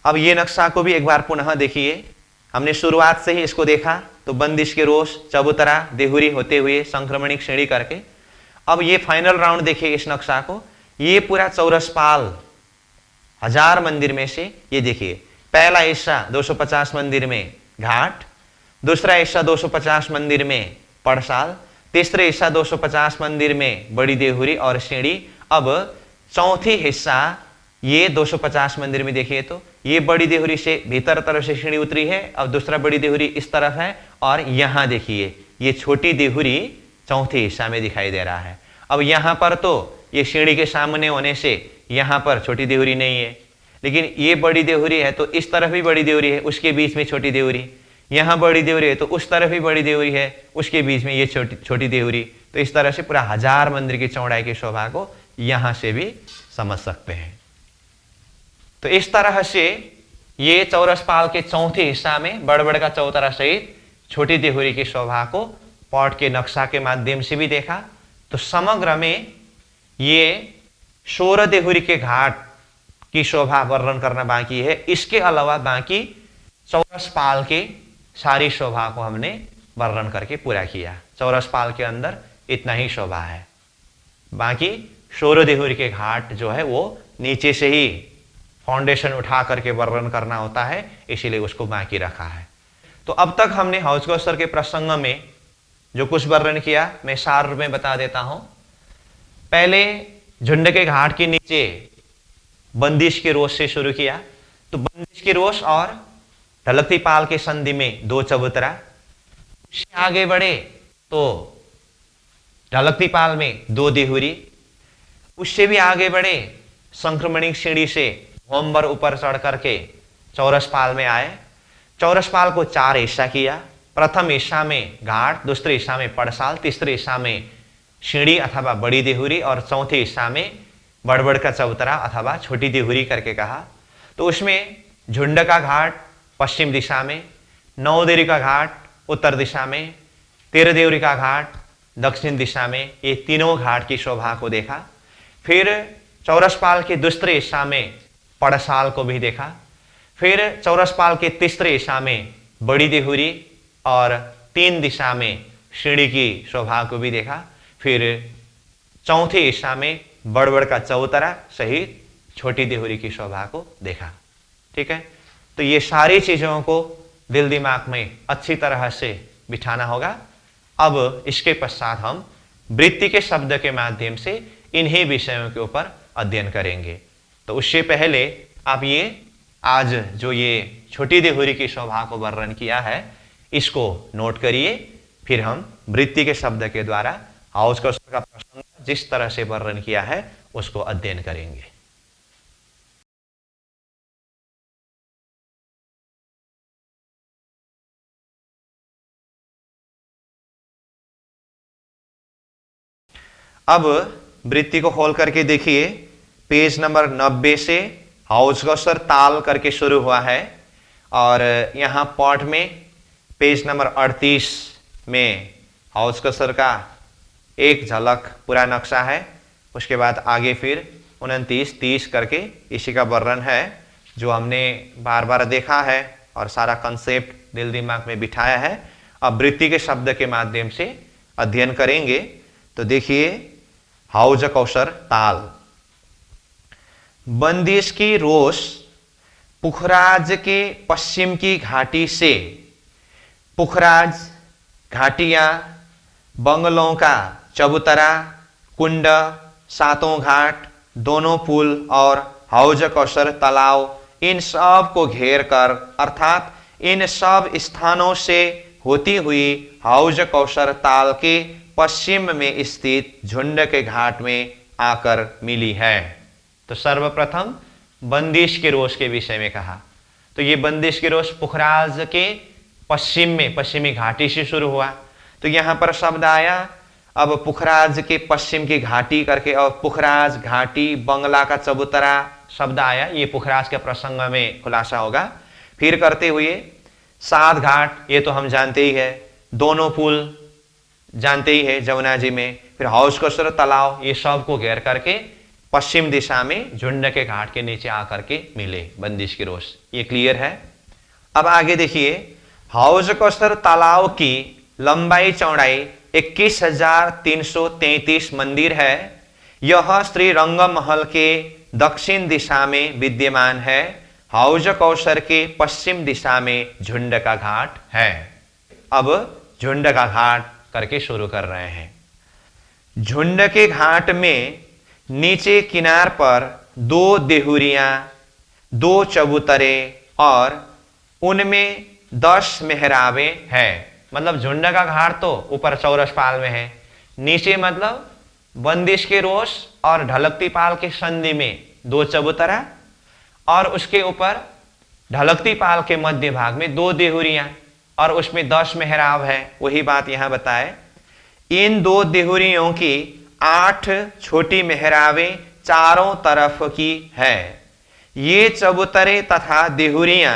अब ये नक्शा को भी एक बार पुनः देखिए। हमने शुरुआत से ही इसको देखा, तो बंदिश के रोष, चबूतरा, देहुरी होते हुए संक्रमणिक श्रेणी करके। अब ये फाइनल राउंड देखिए इस नक्शा को। ये पूरा चौरसपाल 1000 मंदिर में से ये देखिए, पहला हिस्सा 250 मंदिर में घाट, दूसरा हिस्सा 250 मंदिर में पड़साल, तीसरे हिस्सा 250 मंदिर में बड़ी देहुरी और सीढ़ी। अब चौथी हिस्सा ये 250 मंदिर में देखिए, तो ये बड़ी देहुरी से भीतर तरफ से सीढ़ी उतरी है, अब दूसरा बड़ी देहुरी इस तरफ है, और यहां देखिए ये छोटी देहुरी चौथे हिस्सा में दिखाई दे रहा है। अब यहां पर तो ये सीढ़ी के सामने होने से यहां पर छोटी देहुरी नहीं है, लेकिन ये बड़ी देहुरी है तो इस तरफ भी बड़ी देहुरी है, उसके बीच में छोटी देहुरी, यहाँ बड़ी देहुरी है तो उस तरफ भी बड़ी देहुरी है, उसके बीच में ये छोटी देहुरी। तो इस तरह से पूरा 1000 मंदिर की चौड़ाई की शोभा को यहां से भी समझ सकते हैं। तो इस तरह से ये चौरसपाल के चौथे हिस्सा में बड़बड़ का चबूतरा सहित छोटी देहुरी की शोभा को पॉट के नक्शा के माध्यम से भी देखा। तो समग्र में ये 16 देहुरी के घाट की शोभा वर्णन करना बाकी है। इसके अलावा बाकी चौरस पाल के सारी शोभा को हमने वर्णन करके पूरा किया। चौरस पाल के अंदर इतना ही शोभा है, बाकी 16 देहुरी के घाट जो है वो नीचे से ही फाउंडेशन उठा करके वर्णन करना होता है, इसीलिए उसको बाकी रखा है। तो अब तक हमने हौज के प्रसंग में जो कुछ वर्णन किया मैं सार में बता देता हूं। पहले झुंड के घाट के नीचे बंदिश के रोष से शुरू किया। तो बंदिश के रोष और ढलकती पाल के संधि में 2 चबूतरा। उससे आगे बढ़े तो ढलकती पाल में 2 देहुरी। उससे भी आगे बढ़े संक्रमणिक सीढ़ी से होमबर ऊपर चढ़ करके चौरस पाल में आए। चौरस पाल को 4 हिस्सा किया। प्रथम हिस्सा में घाट, दूसरे हिस्सा में पड़साल, तीसरे हिस्सा में सीढ़ी अथवा बड़ी देहुरी और चौथे हिस्सा में बड़बड़ का चबूतरा अथवा छोटी देहुरी करके कहा। तो उसमें झुंड का घाट पश्चिम दिशा में, 9 देहुरी का घाट उत्तर दिशा में, 13 देहुरी का घाट दक्षिण दिशा में, ये तीनों घाट की शोभा को देखा। फिर चौरस पाल के दूसरे हिस्सा में पड़साल को भी देखा। फिर चौरस पाल के तीसरे हिस्सा में बड़ी देहुरी और 3 दिशा में सीढ़ी की शोभा को भी देखा। फिर चौथे हिस्सा में बड़बड़ का चबूतरा सहित छोटी देहुरी की शोभा को देखा। ठीक है, तो ये सारी चीजों को दिल दिमाग में अच्छी तरह से बिठाना होगा। अब इसके पश्चात हम वृत्ति के शब्द के माध्यम से इन्हीं विषयों के ऊपर अध्ययन करेंगे। तो उससे पहले आप ये आज जो ये छोटी देहुरी की शोभा को वर्णन किया है इसको नोट करिए। फिर हम वृत्ति के शब्द के द्वारा हौज कौशल का प्रसंग जिस तरह से वर्णन किया है उसको अध्ययन करेंगे। अब वृत्ति को खोल करके देखिए, पेज नंबर 90 से हौज कौशल ताल करके शुरू हुआ है और यहाँ पॉट में पेज नंबर 38 में हौज कौशल का एक झलक पूरा नक्शा है। उसके बाद आगे फिर 29, 30 करके इसी का वर्णन है जो हमने बार बार देखा है और सारा कंसेप्ट दिल दिमाग में बिठाया है। अब वृत्ति के शब्द के माध्यम से अध्ययन करेंगे। तो देखिए, हौज कौशल ताल। बंदिश की रोष पुखराज के पश्चिम की घाटी से, पुखराज घाटियां, बंगलों का चबूतरा, कुंड, 7 घाट, दोनों पुल और हौज कौशल तालाब इन सब को घेर कर अर्थात इन सब स्थानों से होती हुई हौज कौशल ताल के पश्चिम में स्थित झुंड के घाट में आकर मिली है। तो सर्वप्रथम बंदिश के रोष के विषय में कहा। तो ये बंदिश के रोष पुखराज के पश्चिम में पश्चिमी घाटी से शुरू हुआ। तो यहां पर शब्द आया अब पुखराज के पश्चिम की घाटी करके और पुखराज घाटी बंगला का चबूतरा शब्द आया। ये पुखराज के प्रसंग में खुलासा होगा। फिर करते हुए 7 घाट, ये तो हम जानते ही है, दोनों पुल जानते ही है जमुना जी में, फिर हौज कौशल तालाब, ये सब को घेर करके पश्चिम दिशा में झुंड के घाट के नीचे आकर के मिले बंदिश की रोष। ये क्लियर है। अब आगे देखिए, हौज कौशल तालाब की लंबाई चौड़ाई 21,333 मंदिर है। यह श्री रंगमहल के दक्षिण दिशा में विद्यमान है। हौज कौशल के पश्चिम दिशा में झुंड का घाट है। अब झुंड का घाट करके शुरू कर रहे हैं। झुंड के घाट में नीचे किनार पर 2 देहुरियां, 2 चबूतरे और उनमें 10 मेहराबें हैं। मतलब झुंड का घाट तो ऊपर चौरस पाल में है, नीचे मतलब बंदिश के रोष और ढलकती पाल के संधि में 2 चबूतरा और उसके ऊपर ढलकती पाल के मध्य भाग में 2 देहुरियां और उसमें 10 मेहराब है। वही बात यहां बताए। इन 2 देहुरियों की 8 छोटी मेहराबें चारों तरफ की है। ये चबूतरे तथा देहुरियां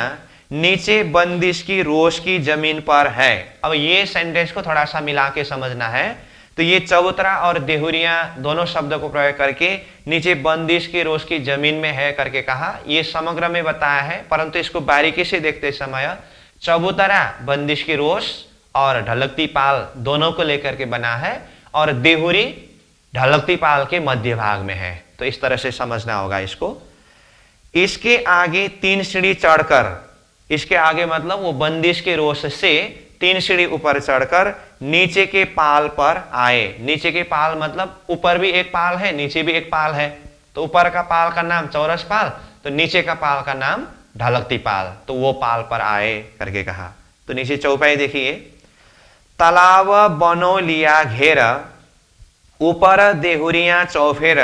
नीचे बंदिश की रोश की जमीन पर है। अब ये सेंटेंस को थोड़ा सा मिला के समझना है। तो ये चबूतरा और देहुरियां दोनों शब्दों को प्रयोग करके नीचे बंदिश की रोश की जमीन में है करके कहा। ये समग्र में बताया है, परंतु इसको बारीकी से देखते समय चबूतरा बंदिश की रोश और ढलकती पाल दोनों को लेकर के बना है, और देहुरी ढलकती पाल के मध्य भाग में है। तो इस तरह से समझना होगा इसको। इसके आगे 3 सीढ़ी चढ़कर, इसके आगे मतलब वो बंदिश के रोश से 3 सीढ़ी ऊपर चढ़कर नीचे के पाल पर आए। नीचे के पाल मतलब ऊपर भी एक पाल है, नीचे भी एक पाल है। तो ऊपर का पाल का नाम चौरस पाल, तो नीचे का पाल का नाम ढलकती पाल। तो वो पाल पर आए करके कहा। तो नीचे चौपाई देखिए, तालाब बनो लिया घेर, ऊपर देहुरियां चौफेर,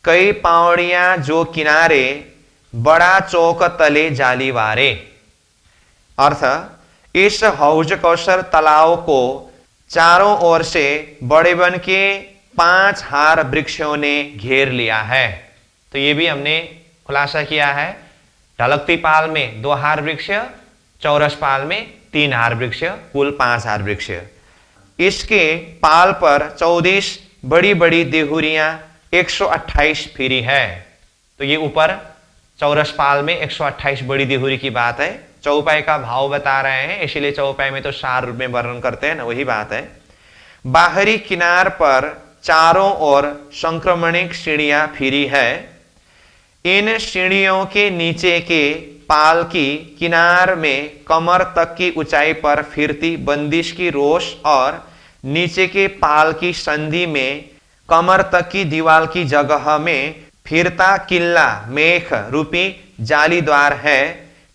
कई पावड़ियां जो किनारे, बड़ा चौक तले जालीवारे। अर्थ, इस हौज कौशर तालाब को चारों ओर से बड़े बन के 5 हार वृक्षों ने घेर लिया है। तो ये भी हमने खुलासा किया है। ढलकती पाल में 2 हार वृक्ष, चौरस पाल में 3 हार वृक्ष, कुल 5 हार वृक्ष। इसके पाल पर 14 बड़ी बड़ी देहुरियां 128 फिरी है। तो ये ऊपर चौरस पाल में 128 बड़ी देहुरी की बात है। चौपाई का भाव बता रहे हैं, इसीलिए चौपाई में तो सार रूप में वर्णन करते हैं ना, वही बात है। बाहरी किनार पर चारों ओर संक्रमणिक सीढ़ियां फिरी है। इन सीढ़ियों के नीचे के पाल की किनार में कमर तक की ऊंचाई पर फिरती बंदिश की रोश और नीचे के पाल की संधि में कमर तक की दीवार की जगह में फिरता किल्ला मेख रूपी जाली द्वार है,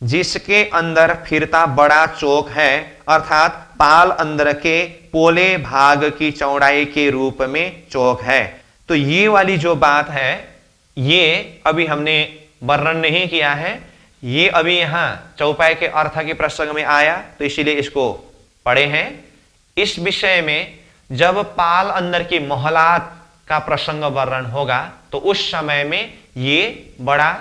जिसके अंदर फिरता बड़ा चौक है, अर्थात पाल अंदर के पोले भाग की चौड़ाई के रूप में चौक है। तो ये वाली जो बात है ये अभी हमने वर्णन नहीं किया है, ये अभी यहां चौपाई के अर्थ के प्रसंग में आया, तो इसीलिए इसको पढ़े हैं। इस विषय में जब पाल अंदर की मोहलात का प्रसंग वर्णन होगा तो उस समय में ये बड़ा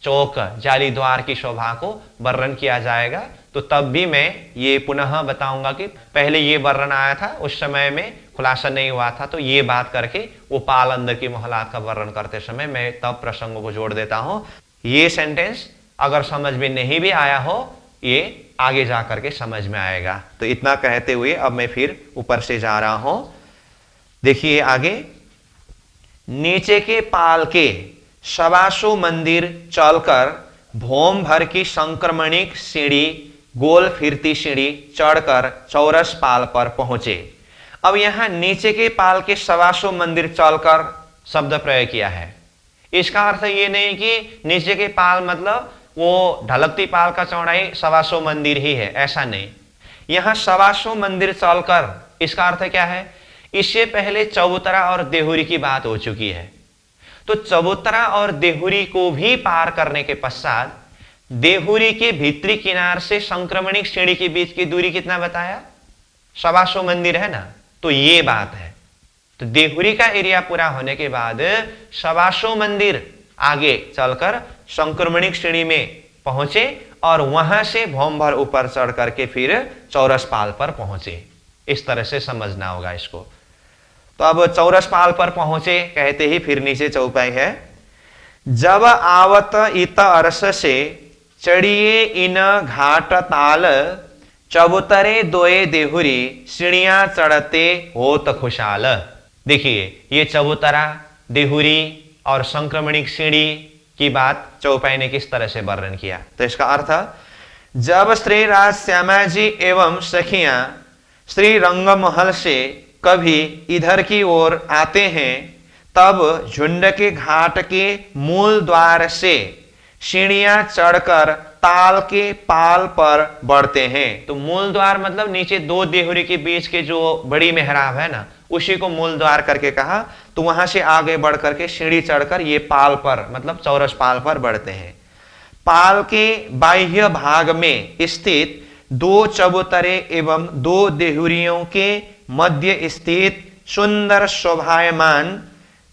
चौक जाली द्वार की शोभा को वर्णन किया जाएगा। तो तब भी मैं ये पुनः बताऊंगा कि पहले ये वर्णन आया था, उस समय में खुलासा नहीं हुआ था, तो ये बात करके वो पाल अंदर की मोहलात का वर्णन करते समय मैं तब प्रसंगों को जोड़ देता हूं। ये सेंटेंस अगर समझ में नहीं भी आया हो, ये आगे जा करके समझ में आएगा। तो इतना कहते हुए अब मैं फिर ऊपर से जा रहा हूं। देखिए आगे, नीचे के पाल के 125 मंदिर चलकर भोम भर की संक्रमणिक सीढ़ी, गोल फिरती सीढ़ी चढ़कर चौरस पाल पर पहुंचे। अब यहां नीचे के पाल के 125 मंदिर चलकर शब्द प्रयोग किया है। इसका अर्थ ये नहीं कि नीचे के पाल मतलब वो ढलकती पाल का चौड़ाई 125 मंदिर ही है, ऐसा नहीं। यहां 125 मंदिर चलकर, इसका अर्थ क्या है, इससे पहले चबूतरा और देहुरी की बात हो चुकी है। तो चबूतरा और देहुरी को भी पार करने के पश्चात देहुरी के भीतरी किनार से संक्रमणिक सीढ़ी के बीच की दूरी कितना बताया, 125 मंदिर है ना। तो ये बात है। तो देहुरी का एरिया पूरा होने के बाद 125 मंदिर आगे चलकर संक्रमणिक सीढ़ी में पहुंचे और वहां से भौम भर ऊपर चढ़ करके फिर चौरस पाल पर पहुंचे। इस तरह से समझना होगा इसको। तो अब चौरस पाल पर पहुंचे कहते ही फिर नीचे चौपाई है, जब आवत इत अरस से चढ़िए इन घाट ताल, चबूतरे दोए देहुरी सीढ़ियां चढ़ते होत खुशाल। देखिए ये चबूतरा, देहुरी और संक्रमणिक सीढ़ी की बात चौपाई ने किस तरह से वर्णन किया। तो इसका अर्थ, जब श्री राज श्यामाजी एवं सखियां श्री रंगमहल से कभी इधर की ओर आते हैं, तब झुंड के घाट के मूल द्वार से सीढ़ियां चढ़कर ताल के पाल पर बढ़ते हैं। तो मूल द्वार मतलब नीचे 2 देहुरी के बीच के जो बड़ी मेहराब है ना, उसी को मूल द्वार करके कहा। तो वहां से आगे बढ़ करके सीढ़ी चढ़कर ये पाल पर मतलब चौरस पाल पर बढ़ते हैं। पाल के बाह्य भाग में स्थित 2 चबूतरे एवं 2 देहुरियों के मध्य स्थित सुंदर शोभायमान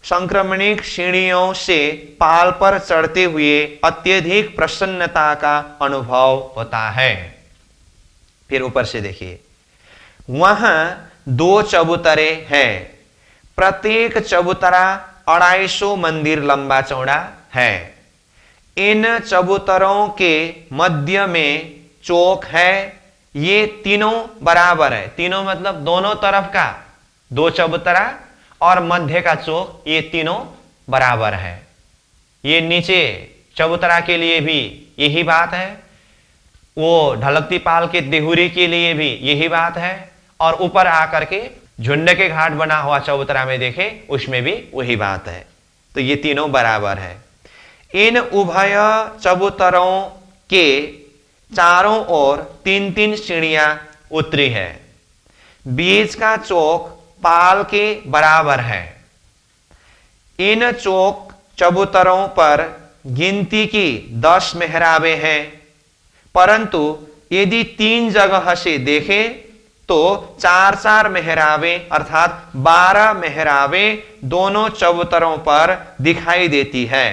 संक्रमणिक सीढ़ियों से पाल पर चढ़ते हुए अत्यधिक प्रसन्नता का अनुभव होता है। फिर ऊपर से देखिए, वहां 2 चबूतरे हैं, प्रत्येक चबूतरा 250 मंदिर लंबा चौड़ा है। इन चबूतरों के मध्य में चौक है, ये तीनों बराबर है। तीनों मतलब दोनों तरफ का 2 चबूतरा और मध्य का चौक, ये तीनों बराबर है। ये नीचे चबूतरा के लिए भी यही बात है, वो ढलकती पाल के देहुरी के लिए भी यही बात है, और ऊपर आकर के झुंड के घाट बना हुआ चबूतरा में देखे उसमें भी वही बात है। तो ये तीनों बराबर है। इन उभय चबूतरों के चारों ओर 3-3 सीढ़ियां उतरी है। बीच का चौक पाल के बराबर है। इन चौक चबूतरों पर गिनती की 10 मेहराबें हैं, परंतु यदि 3 जगह से देखें तो 4-4 मेहराबें अर्थात 12 मेहराबें दोनों चबूतरों पर दिखाई देती है।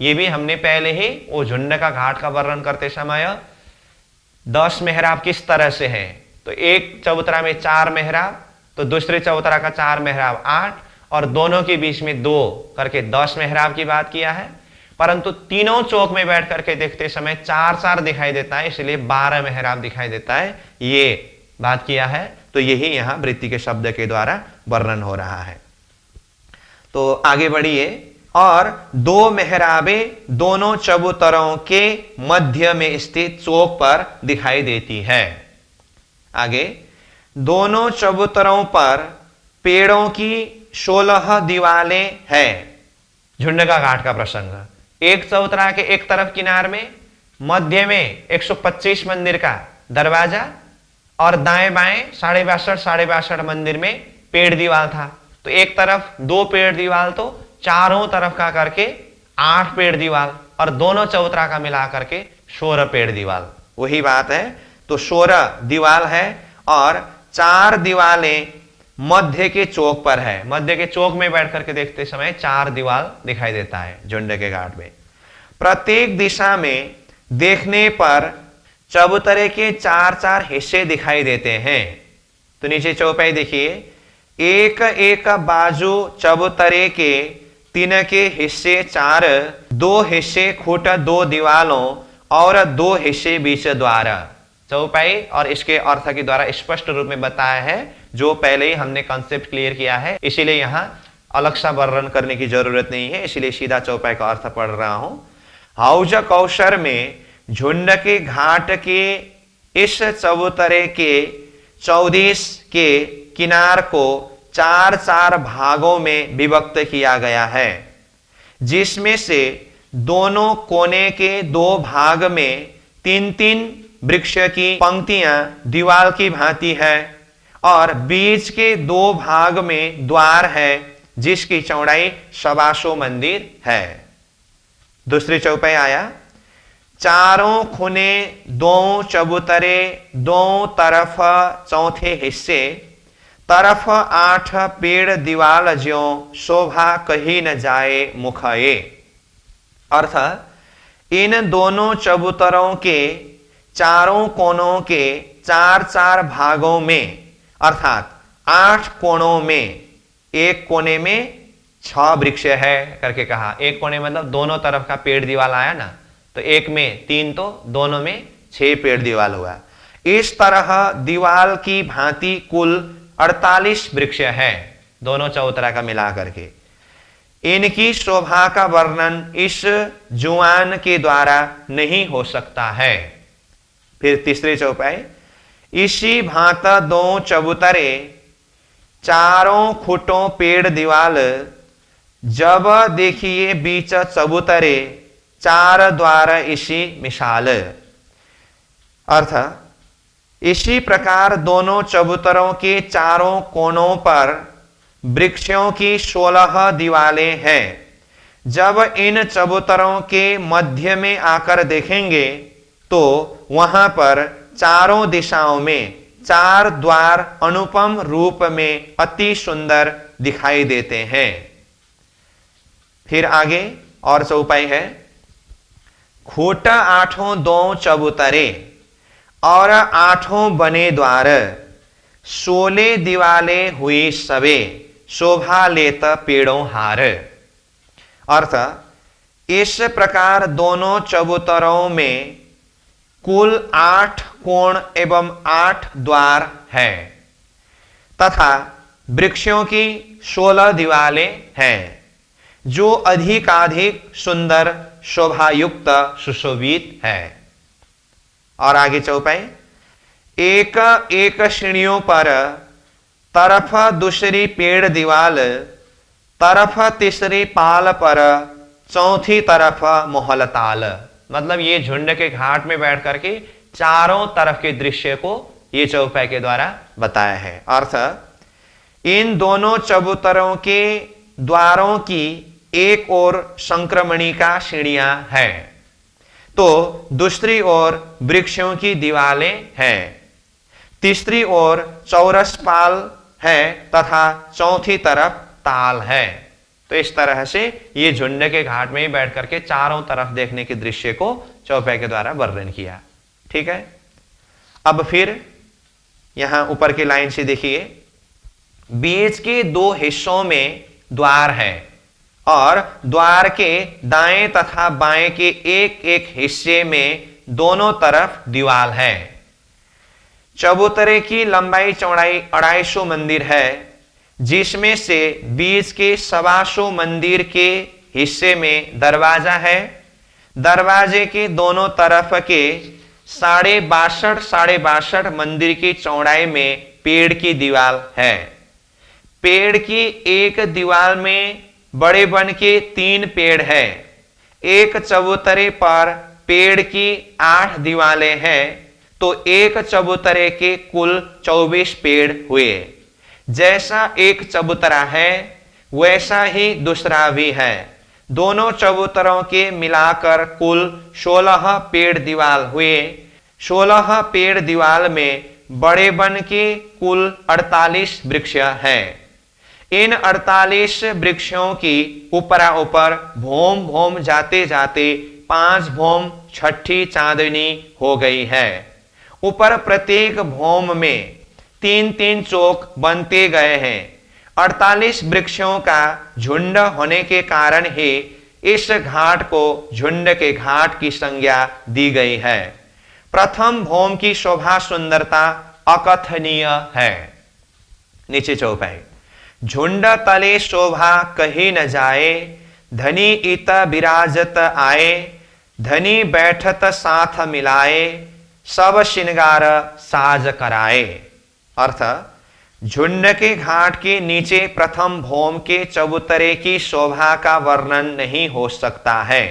ये भी हमने पहले ही वो झुंड का घाट का वर्णन करते समय 10 मेहराब किस तरह से है, तो एक चबूतरा में 4 मेहराब, तो दूसरे चबूतरा का 4 मेहराब 8, और दोनों के बीच में 2 करके 10 मेहराब की बात किया है। परंतु तीनों चौक में बैठ करके देखते समय 4-4 दिखाई देता है, इसलिए 12 मेहराब दिखाई देता है, ये बात किया है। तो यही यहां वृत्ति के शब्द के द्वारा वर्णन हो रहा है। तो आगे बढ़िए, और 2 मेहराबें दोनों चबूतरों के मध्य में स्थित चौक पर दिखाई देती है। आगे, दोनों चबूतरों पर पेड़ों की 16 दीवालें हैं। झुंड का घाट का प्रसंग, एक चबूतरा के एक तरफ किनार में मध्य में 125 मंदिर का दरवाजा, और दाएं बाएं 62 मंदिर में पेड़ दीवाल था। तो एक तरफ 2 पेड़ दीवाल, तो चारों तरफ का करके 8 पेड़ दीवाल, और दोनों चबूतरा का मिला करके 16 पेड़ दीवाल, वही बात है। तो 16 दीवाल है, और 4 दीवालें मध्य के चौक पर है। मध्य के चौक में बैठ करके देखते समय 4 दीवाल दिखाई देता है झुंड के घाट में। प्रत्येक दिशा में देखने पर चबूतरे के 4-4 हिस्से दिखाई देते हैं। तो नीचे चौपाई देखिए, एक एक बाजू चबूतरे के 3 के हिस्से 4, 2 हिस्से खूट 2 दीवालों और 2 हिस्से बीच द्वार। चौपाई और इसके अर्थ के द्वारा स्पष्ट रूप में बताया है, जो पहले ही हमने कॉन्सेप्ट क्लियर किया है, इसीलिए यहां अलग सा वर्णन करने की जरूरत नहीं है, इसलिए सीधा चौपाई का अर्थ पढ़ रहा हूं। हौज कौशर में झुंड के घाट के इस चबूतरे के 14 के किनार को 4-4 भागों में विभक्त किया गया है, जिसमें से दोनों कोने के 2 भाग में 3-3 वृक्ष की पंक्तियां दीवाल की भांति है, और बीच के 2 भाग में द्वार है, जिसकी चौड़ाई 225 मंदिर है। दूसरी चौपाई आया, चारों खुने 2 चबूतरे 2 तरफ चौथे हिस्से तरफ 8 पेड़ दीवाल ज्यों शोभा कही न जाए मुखये। अर्थ, इन दोनों चबूतरों के चारों कोनों के 4-4 भागों में अर्थात 8 कोनों में, एक कोने में 6 वृक्ष है करके कहा। एक कोने मतलब दोनों तरफ का पेड़ दीवाल आया ना, तो एक में 3, तो दोनों में 6 पेड़ दीवाल हुआ। इस तरह दीवाल की भांति कुल 48 वृक्ष हैं, दोनों चबूतरा का मिला करके। इनकी शोभा का वर्णन इस जुआन के द्वारा नहीं हो सकता है। फिर तीसरी चौपाई, इसी भांत 2 चबूतरे चारों खुटों पेड़ दीवाल, जब देखिए बीच चबूतरे 4 द्वार इसी मिसाल। अर्थ, इसी प्रकार दोनों चबूतरों के चारों कोनों पर वृक्षों की 16 दीवालें हैं। जब इन चबूतरों के मध्य में आकर देखेंगे तो वहां पर चारों दिशाओं में 4 द्वार अनुपम रूप में अति सुंदर दिखाई देते हैं। फिर आगे और चौपाई है, खूटा आठों दो चबूतरे और आठों बने द्वार, सोले दिवाले हुई सबे, शोभा लेत पेड़ों हार। अर्थ, इस प्रकार दोनों चबूतरों में कुल 8 कोण एवं 8 द्वार हैं तथा वृक्षों की 16 दिवालें हैं जो अधिकाधिक सुंदर, शोभायुक्त, सुशोभित है। और आगे चौपाई, एक एक श्रेणियों पर तरफ दूसरी पेड़ दीवाल, तरफ तीसरी पाल पर चौथी तरफ मोहल ताल। मतलब ये झुंड के घाट में बैठ करके चारों तरफ के दृश्य को ये चौपाई के द्वारा बताया है। अर्थ, इन दोनों चबूतरों के द्वारों की एक ओर संक्रमणिका सीढ़ियां हैं तो दूसरी ओर वृक्षों की दीवालें हैं, तीसरी ओर चौरस पाल है तथा चौथी तरफ ताल है। तो इस तरह से ये झुंड के घाट में ही बैठ करके चारों तरफ देखने के दृश्य को चौपाई के द्वारा वर्णन किया। ठीक है, अब फिर यहां ऊपर की लाइन से देखिए, बीच के 2 हिस्सों में द्वार है और द्वार के दाएं तथा बाएं के एक एक हिस्से में दोनों तरफ दीवाल है। चबूतरे की लंबाई चौड़ाई 250 मंदिर है, जिसमें से बीच के 125 मंदिर के हिस्से में दरवाजा है। दरवाजे के दोनों तरफ के 62.5 मंदिर की चौड़ाई में पेड़ की दीवार है। पेड़ की एक दीवार में बड़े वन के 3 पेड़ हैं। एक चबूतरे पर पेड़ की 8 दीवालें हैं तो एक चबूतरे के कुल 24 पेड़ हुए। जैसा एक चबूतरा है वैसा ही दूसरा भी है। दोनों चबूतरों के मिलाकर कुल 16 पेड़ दीवाल हुए। 16 पेड़ दीवाल में बड़े वन के कुल 48 वृक्ष हैं। इन 48 वृक्षों की ऊपरा ऊपर भोम भोम जाते जाते 5 भोम छठी चांदनी हो गई है। ऊपर प्रत्येक भोम में 3-3 चौक बनते गए हैं। 48 वृक्षों का झुंड होने के कारण ही इस घाट को झुंड के घाट की संज्ञा दी गई है। प्रथम भोम की शोभा सुंदरता अकथनीय है। नीचे चौपाई, झुंड तले शोभा कही न जाए, धनी इत विराजत आए, धनी बैठत साथ मिलाए, सब श्रृंगार साज कराए। अर्थ, झुंड के घाट के नीचे प्रथम भोम के चबूतरे की शोभा का वर्णन नहीं हो सकता है।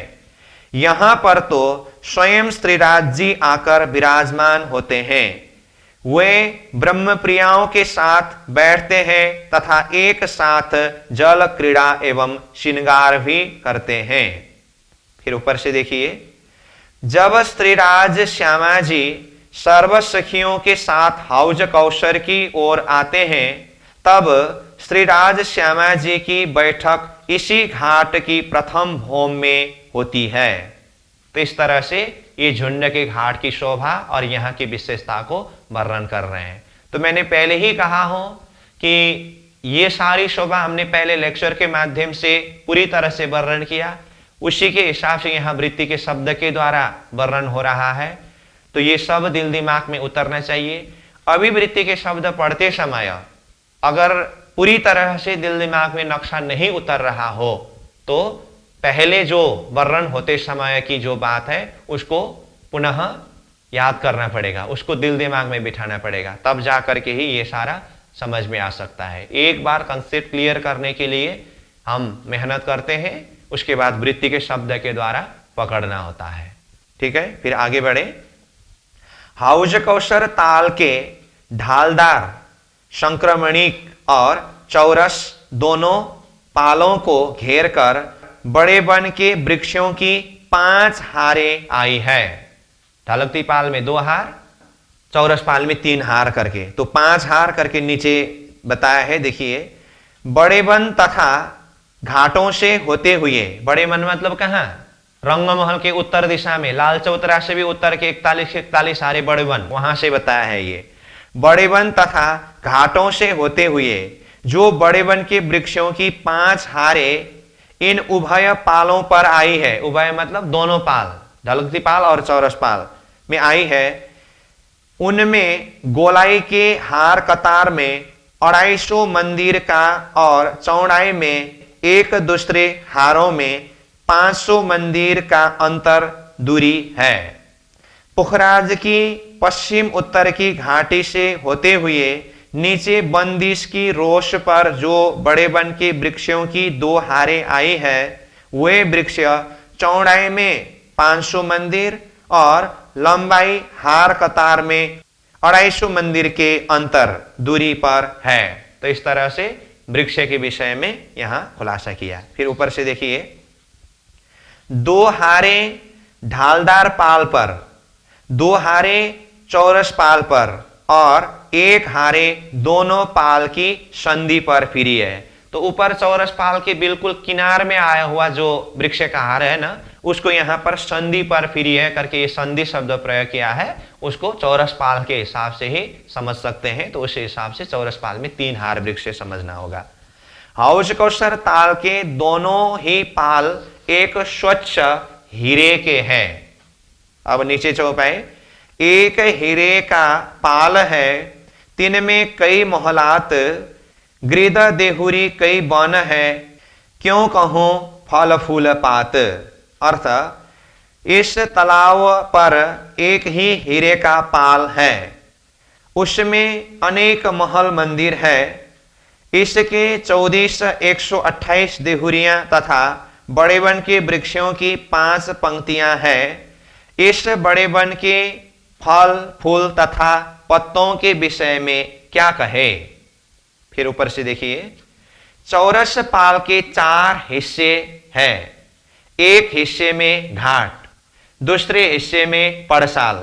यहां पर तो स्वयं श्रीराज जी आकर विराजमान होते हैं। वे ब्रह्म प्रियाओं के साथ बैठते हैं तथा एक साथ जल क्रीड़ा एवं श्रृंगार भी करते हैं। फिर ऊपर से देखिए, जब श्रीराज श्यामा जी सर्व सखियों के साथ हौज कौशर की ओर आते हैं तब श्रीराज श्यामा जी की बैठक इसी घाट की प्रथम भोम में होती है। तो इस तरह से ये झुंड के घाट की शोभा और यहाँ की विशेषता को वर्णन कर रहे हैं। तो मैंने पहले ही कहा हूं कि ये सारी शोभा हमने पहले लेक्चर के माध्यम से पूरी तरह से वर्णन किया, उसी के हिसाब से यहाँ वृत्ति के शब्द के द्वारा वर्णन हो रहा है। तो ये सब दिल दिमाग में उतरना चाहिए। अभी वृत्ति के शब्द पढ़ते समय अगर पूरी तरह से दिल दिमाग में नक्शा नहीं उतर रहा हो तो पहले जो वर्णन होते समय की जो बात है उसको पुनः याद करना पड़ेगा, उसको दिल दिमाग में बिठाना पड़ेगा, तब जा करके ही ये सारा समझ में आ सकता है। एक बार कंसेप्ट क्लियर करने के लिए हम मेहनत करते हैं, उसके बाद वृत्ति के शब्द के द्वारा पकड़ना होता है। ठीक है, फिर आगे बढ़े। हौज कौशर ताल के ढालदार, संक्रमणिक और चौरस दोनों पालों को घेर कर बड़े वन के वृक्षों की 5 हारें आई है। ढालकती पाल में 2 हार, चौरस पाल में 3 हार करके, तो 5 हार करके नीचे बताया है। देखिए, बड़े वन तथा घाटों से होते हुए, बड़े वन मतलब कहाँ, रंगमहल के उत्तर दिशा में, लाल चबूतरा से भी उत्तर के 41 सारे बड़े वन, वहां से बताया है ये। बड़े वन तथा घाटों से होते हुए जो बड़े वन के वृक्षों की 5 हारें इन उभय पालों पर आई है, उभय मतलब दोनों पाल, ढलकती पाल और चौरस पाल में आई है, उनमें गोलाई के हार कतार में 250 मंदिर का और चौड़ाई में एक दूसरे हारों में 500 मंदिर का अंतर दूरी है। पुखराज की पश्चिम उत्तर की घाटी से होते हुए नीचे बंदिश की रोश पर जो बड़े वन के वृक्षों की 2 हारें आई है, वे वृक्ष चौड़ाई में 500 मंदिर और लंबाई हार कतार में 250 मंदिर के अंतर दूरी पर है। तो इस तरह से वृक्ष के विषय में यहां खुलासा किया। फिर ऊपर से देखिए, 2 हारें ढालदार पाल पर, 2 हारें चौरस पाल पर और 1 हारे दोनों पाल की संधि पर फिरी है। तो ऊपर चौरस पाल के बिल्कुल किनार में आया हुआ जो वृक्ष का हार है ना, उसको यहाँ पर संधि पर फिरी है करके ये संधि शब्द प्रयोग किया है, उसको चौरस पाल के हिसाब से ही समझ सकते हैं। तो उस हिसाब से चौरस पाल में 3 हार वृक्ष समझना होगा। हौज कौसर ताल के दोनों ही पाल एक स्वच्छ हीरे के हैं। अब नीचे चौपाई, एक हीरे का पाल है, तिन में कई मोहलात, गृद देहुरी कई बन है, क्यों कहूं फल फूल पात। अर्थ, इस तालाब पर एक ही हीरे का पाल है, उसमें अनेक महल मंदिर है, इसके 128 देहुरियां तथा बड़े वन के वृक्षों की 5 पंक्तियां हैं। इस बड़े वन के फल फूल तथा पत्तों के विषय में क्या कहे। फिर ऊपर से देखिए, चौरस पाल के 4 हिस्से हैं। एक हिस्से में घाट, दूसरे हिस्से में पड़साल,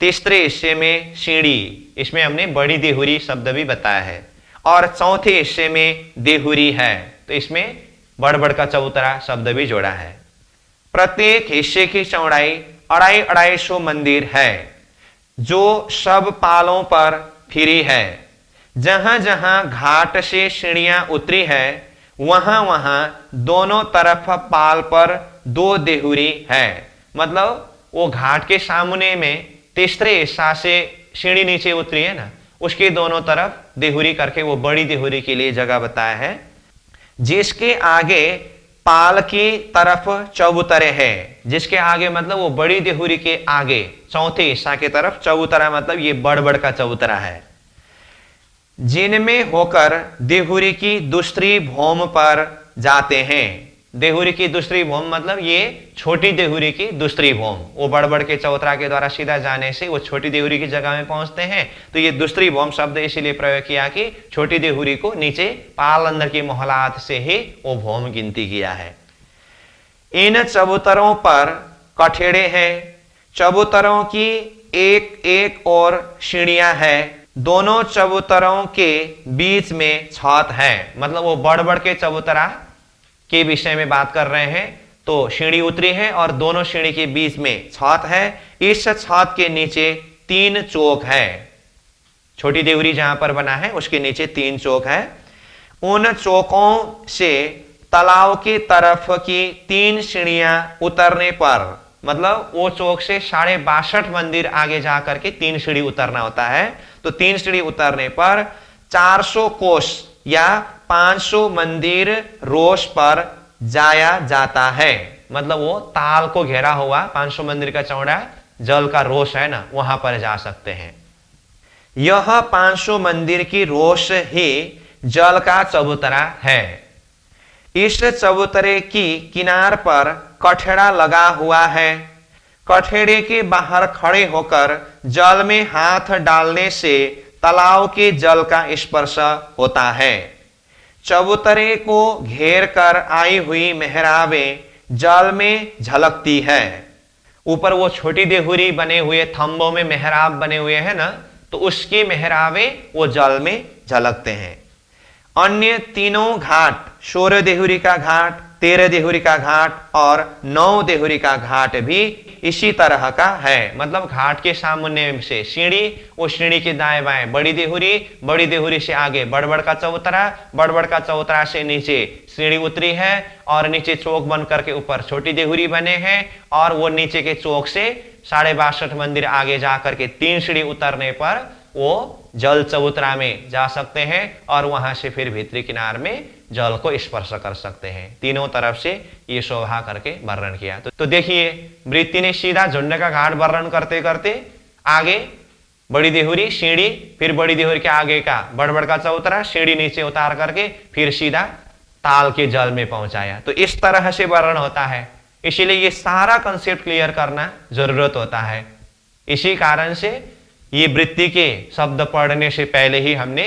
तीसरे हिस्से में सीढ़ी, इसमें हमने बड़ी देहुरी शब्द भी बताया है, और चौथे हिस्से में देहुरी है, तो इसमें बड़ का चबूतरा शब्द भी जोड़ा है। प्रत्येक हिस्से की चौड़ाई 250 मंदिर है, जो सब पालों पर फिरी है। जहां जहां घाट से सीढ़ियां उतरी है, वहां वहां दोनों तरफ पाल पर 2 देहुरी है। मतलब वो घाट के सामने में तीसरे हिस्सा से सीढ़ी नीचे उतरी है ना, उसके दोनों तरफ देहुरी करके वो बड़ी देहुरी के लिए जगह बताया है। जिसके आगे पाल की तरफ चबूतरे है, जिसके आगे मतलब वो बड़ी देहुरी के आगे चौथे हिस्सा की तरफ चबूतरा, मतलब ये बड़ का चबूतरा है, जिनमें होकर देहुरी की दूसरी भौम पर जाते हैं। देहुरी की दूसरी भौम मतलब ये छोटी देहुरी की दूसरी भौम, वो बड़ के चबूतरा के द्वारा सीधा जाने से वो छोटी देहुरी की जगह में पहुंचते हैं। तो ये दूसरी भौम शब्द इसीलिए प्रयोग किया कि छोटी देहुरी को नीचे पाल अंदर की मोहलात से ही वो भौम गिनती किया है। इन चबूतरों पर कठेड़े हैं, चबूतरों की एक एक और सीढ़ियां हैं, दोनों चबूतरों के बीच में छत है। मतलब वो बड़ के चबूतरा के विषय में बात कर रहे हैं। तो सीढ़ी उतरी है और दोनों सीढ़ी के बीच में छत है। इस छत के नीचे 3 चौक है, छोटी देहुरी जहां पर बना है उसके नीचे 3 चौक है। उन चौकों से तालाब की तरफ की 3 सीढ़ियां उतरने पर, मतलब वो चौक से 62.5 मंदिर आगे जाकर के 3 सीढ़ी उतरना होता है। तो 3 सीढ़ी उतरने पर 400 कोस या 500 मंदिर रोश पर जाया जाता है। मतलब वो ताल को घेरा हुआ 500 मंदिर का चौड़ा जल का रोश है ना, वहां पर जा सकते हैं। यह 500 मंदिर की रोश ही जल का चबूतरा है। इस चबूतरे की किनार पर कठेड़ा लगा हुआ है। कठेड़े के बाहर खड़े होकर जल में हाथ डालने से तालाब के जल का स्पर्श होता है। चबूतरे को घेर कर आई हुई मेहराबें जल में झलकती है। ऊपर वो छोटी देहुरी बने हुए थंबों में मेहराब बने हुए हैं ना, तो उसकी मेहराबें वो जल में झलकते हैं। अन्य तीनों घाट 16 देहुरी का घाट, 13 देहुरी का घाट और 9 देहुरी का घाट भी इसी तरह का है। मतलब घाट के सामने से सीढ़ी, वो सीढ़ी के दाएं बाएं बड़ी देहुरी से आगे बड़बड़ का चौतरा, बड़बड़ का चौतरा से नीचे सीढ़ी उतरी है और नीचे चौक बन करके ऊपर छोटी देहुरी बने हैं और वो नीचे के चौक से 62 मंदिर आगे जा करके 3 सीढ़ी उतरने पर वो जल चबूतरा में जा सकते हैं और वहां से फिर भीतरी किनार में जल को स्पर्श कर सकते हैं। तीनों तरफ से ये शोभा करके वर्णन किया। तो देखिए वृत्ति ने सीधा झुंड का घाट वर्णन करते करते आगे बड़ी देहुरी सीढ़ी, फिर बड़ी देहुरी के आगे का बड़बड़ का चौतरा, सीढ़ी नीचे उतार करके फिर सीधा ताल के जल में पहुंचाया। तो इस तरह से वर्णन होता है, इसीलिए ये सारा कंसेप्ट क्लियर करना जरूरत होता है। इसी कारण से ये वृत्ति के शब्द पढ़ने से पहले ही हमने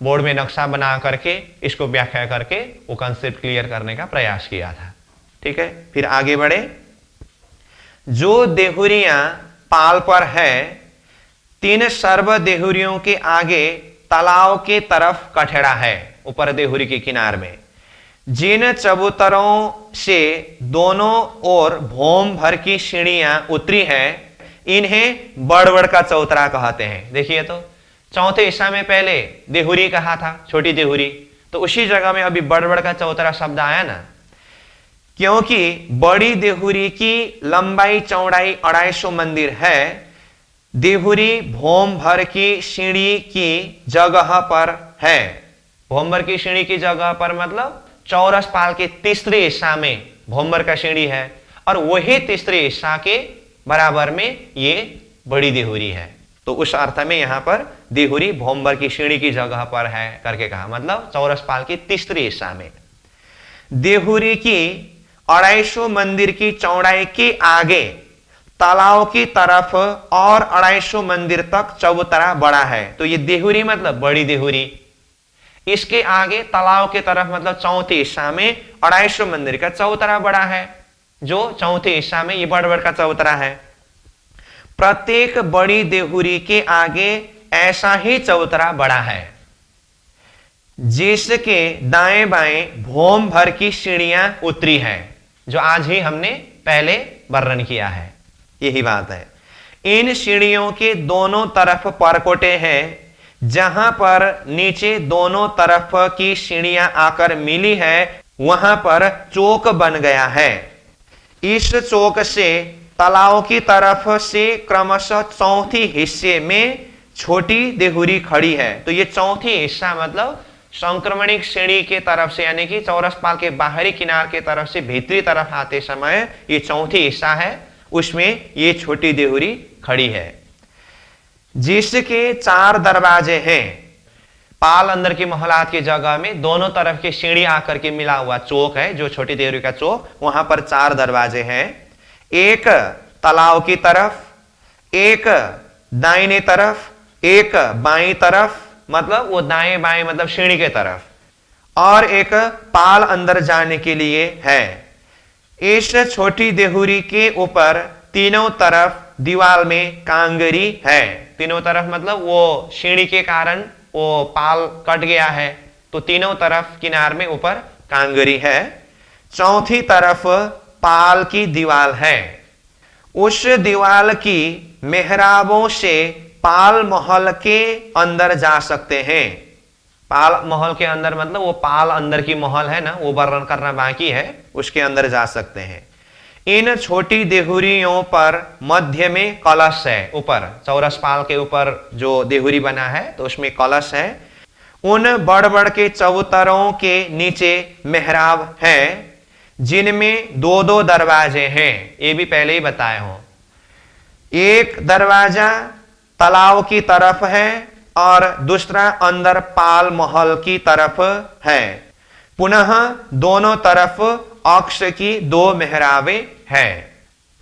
बोर्ड में नक्शा बना करके इसको व्याख्या करके वो कंसेप्ट क्लियर करने का प्रयास किया था। ठीक है, फिर आगे बढ़े। जो देहुरियां पाल पर है, 3 सर्व देहुरियों के आगे तालाब के तरफ कठड़ा है, ऊपर देहुरी के किनार में। जिन चबूतरों से दोनों ओर भौम भर की सीढ़ियां उतरी हैं, इन्हें बड़बड़ का चौतरा कहते हैं। देखिए तो चौथे हिस्सा में पहले देहुरी कहा था, छोटी देहुरी, तो उसी जगह में अभी बड़बड़ का चौतरा शब्द आया ना, क्योंकि बड़ी देहुरी की लंबाई चौड़ाई 250 मंदिर है। देहुरी भौम भर की सीढ़ी की जगह पर है। भौम भर की सीढ़ी की जगह पर मतलब चौरस पाल के तीसरे हिस्सा में भौम भर का सीढ़ी है और वही तीसरे हिस्सा के बराबर में ये बड़ी देहुरी है। तो उस अर्थ में यहां पर देहुरी भौम भर की सीढ़ी की जगह पर है करके कहा, मतलब चौरस पाल के तीसरे हिस्सा में। देहुरी की 250 मंदिर की चौड़ाई के आगे तालाब की तरफ और 250 मंदिर तक चबूतरा बड़ा है। तो ये देहुरी मतलब बड़ी देहुरी, इसके आगे तालाब के तरफ मतलब चौथे हिस्सा में 250 मंदिर का चबूतरा बड़ा है, जो चौथे हिस्सा में ये बड़बड़ का चबूतरा है। प्रत्येक बड़ी देहुरी के आगे ऐसा ही चबूतरा बड़ा है, जिसके दाएं बाएं भौम भर की सीढ़ियां उतरी हैं, जो आज ही हमने पहले वर्णन किया है। यही बात है। इन सीढ़ियों के दोनों तरफ परकोटे हैं, जहां पर नीचे दोनों तरफ की सीढ़ियां आकर मिली है, वहां पर चौक बन गया है। इस चौक से तालाब की तरफ से क्रमशः चौथी हिस्से में छोटी देहुरी खड़ी है। तो ये चौथी हिस्सा मतलब संक्रमणिक सीढ़ी के तरफ से, यानी कि चौरस पाल के बाहरी किनार के तरफ से भीतरी तरफ आते समय ये चौथी हिस्सा है, उसमें ये छोटी देहुरी खड़ी है, जिसके 4 दरवाजे हैं। पाल अंदर की महलात की जगह में दोनों तरफ की सीढ़ी आकर के मिला हुआ चौक है, जो छोटी देहुरी का चौक, वहां पर 4 दरवाजे हैं। एक तालाब की तरफ, एक दाहिने तरफ, एक बाईं तरफ, मतलब वो दाएं बाएं मतलब सीढ़ी के तरफ, और एक पाल अंदर जाने के लिए है। इस छोटी देहुरी के ऊपर तीनों तरफ दीवार में कांगरी है। तीनों तरफ मतलब वो सीढ़ी के कारण वो पाल कट गया है, तो तीनों तरफ किनार में ऊपर कांगरी है। चौथी तरफ पाल की दीवार है। उस दीवार की मेहराबों से पाल महल के अंदर जा सकते हैं। पाल महल के अंदर मतलब वो पाल अंदर की महल है ना, वो वर्णन करना बाकी है, उसके अंदर जा सकते हैं। इन छोटी देहुरियों पर मध्य में कलश है। ऊपर चौरस पाल के ऊपर जो देहुरी बना है तो उसमें कलश है। उन बड़ के चबूतरों के नीचे मेहराब है, जिनमें 2-2 दरवाजे हैं। ये भी पहले ही बताए हो। एक दरवाजा तालाब की तरफ है और दूसरा अंदर पाल महल की तरफ है। पुनः दोनों तरफ अक्ष की 2 मेहराबें हैं,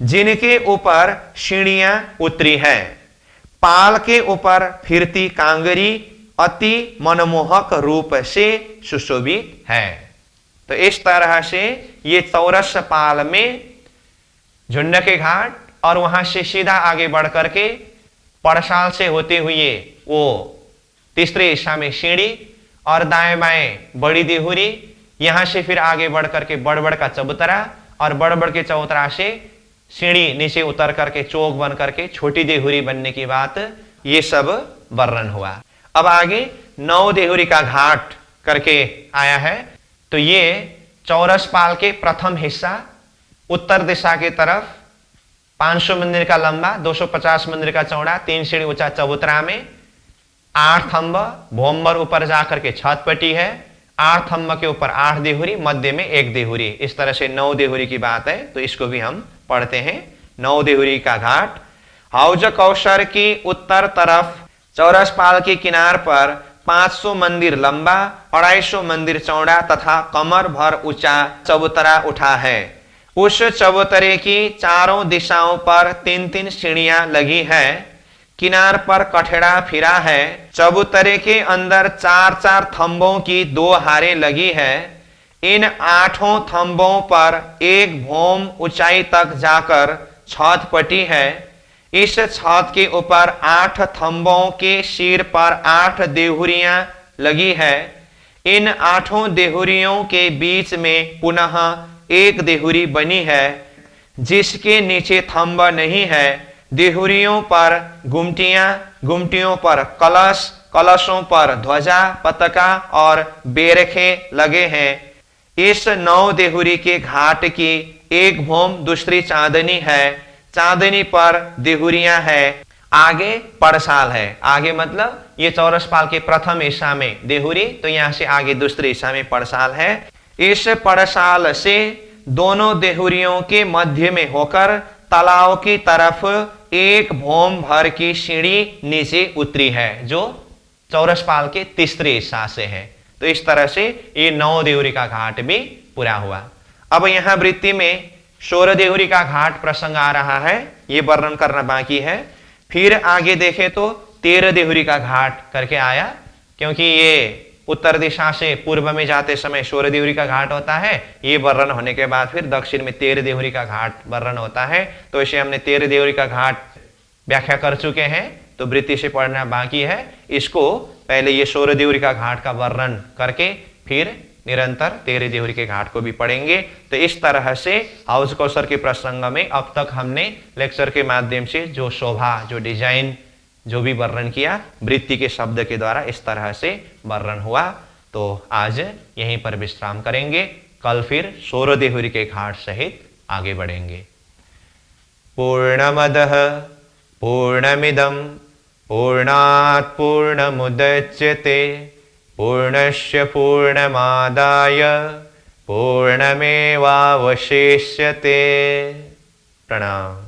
जिनके ऊपर सीढ़ियां उतरी हैं। पाल के ऊपर फिरती कांगरी अति मनमोहक रूप से सुशोभित है। तो इस तरह से ये चौरस पाल में झुंड के घाट और वहां से सीधा आगे बढ़ करके पड़साल से होते हुए वो तीसरे हिस्सा में सीढ़ी और दाएं बाएं बड़ी देहुरी, यहां से फिर आगे बढ़ करके बड़बड़ का चबूतरा और बड़बड़ के चबूतरा से सीढ़ी नीचे उतर करके चौक बन करके छोटी देहुरी बनने की बात, ये सब वर्णन हुआ। अब आगे 9 देहुरी का घाट करके आया है। तो ये चौरस पाल के प्रथम हिस्सा उत्तर दिशा की तरफ 500 मंदिर का लंबा, 250 मंदिर का चौड़ा, 3 सीढ़ी ऊंचा चबूतरा में 8 थंब, भोंबर ऊपर जाकर के छत पट्टी है, 8 थंब के ऊपर 8 देहुरी, मध्य में 1 देहुरी, इस तरह से 9 देहुरी की बात है। तो इसको भी हम पढ़ते हैं। 9 देहुरी का घाट हौज कौशर की उत्तर तरफ चौरस पाल के किनार पर 500 मंदिर लंबा, 250 मंदिर चौड़ा तथा कमर भर ऊंचा चबूतरा उठा है। उस चबूतरे की चारों दिशाओं पर 3-3 सीढ़ियां लगी है। किनार पर कठड़ा फिरा है। चबूतरे के अंदर 4-4 थंबों की 2 हारें लगी है। इन 8 थंबों पर एक भौम ऊंचाई तक जाकर छत पटी है। इस छत के ऊपर 8 थंबों के सिर पर 8 देहुरियां लगी है। इन 8 देहुरियों के बीच में पुनः एक देहुरी बनी है, जिसके नीचे थंब नहीं है। देहुरियों पर गुमटियां, गुमटियों पर कलश, कलशों पर ध्वजा, पताका और बेरखे लगे हैं। इस 9 देहुरी के घाट की एक भौम दूसरी चांदनी है। चांदनी पर देहुरियां है। आगे पड़साल है। आगे मतलब ये चौरस पाल के प्रथम हिस्सा में देहुरी, तो यहां से आगे दूसरे हिस्सा में पड़साल है। इस पड़साल से दोनों देहुरियों के मध्य में होकर तालाब की तरफ एक भौम भर की सीढ़ी नीचे उतरी है, जो चौरस पाल के तीसरे हिस्सा से है। तो इस तरह से ये 9 देहुरी का घाट भी पूरा हुआ। अब यहां वृत्ति में 16 देहुरी का घाट प्रसंग आ रहा है, ये वर्णन करना बाकी है। फिर आगे देखें तो 13 देहुरी का घाट करके आया, क्योंकि ये उत्तर दिशा से पूर्व में जाते समय 16 देहुरी का घाट होता है। ये वर्णन होने के बाद फिर दक्षिण में 13 देहुरी का घाट वर्णन होता है। तो इसे हमने 13 देहुरी का घाट व्याख्या कर चुके हैं, तो वृत्ति से पढ़ना बाकी है। इसको पहले ये 16 देहुरी का घाट का वर्णन करके फिर निरंतर 13 देहुरी के घाट को भी पढ़ेंगे। तो इस तरह से हौज कौशर के प्रसंग में अब तक हमने लेक्चर के माध्यम से जो शोभा, जो डिजाइन, जो भी वर्णन किया, वृत्ति के शब्द के द्वारा इस तरह से वर्णन हुआ। तो आज यहीं पर विश्राम करेंगे। कल फिर 16 देहुरी के घाट सहित आगे बढ़ेंगे। पूर्णमदः पूर्णमिदं पूर्णात् पूर्णमुदच्यते पूर्णस्य पूर्णमादाय पूर्णमेवावशिष्यते। प्रणाम।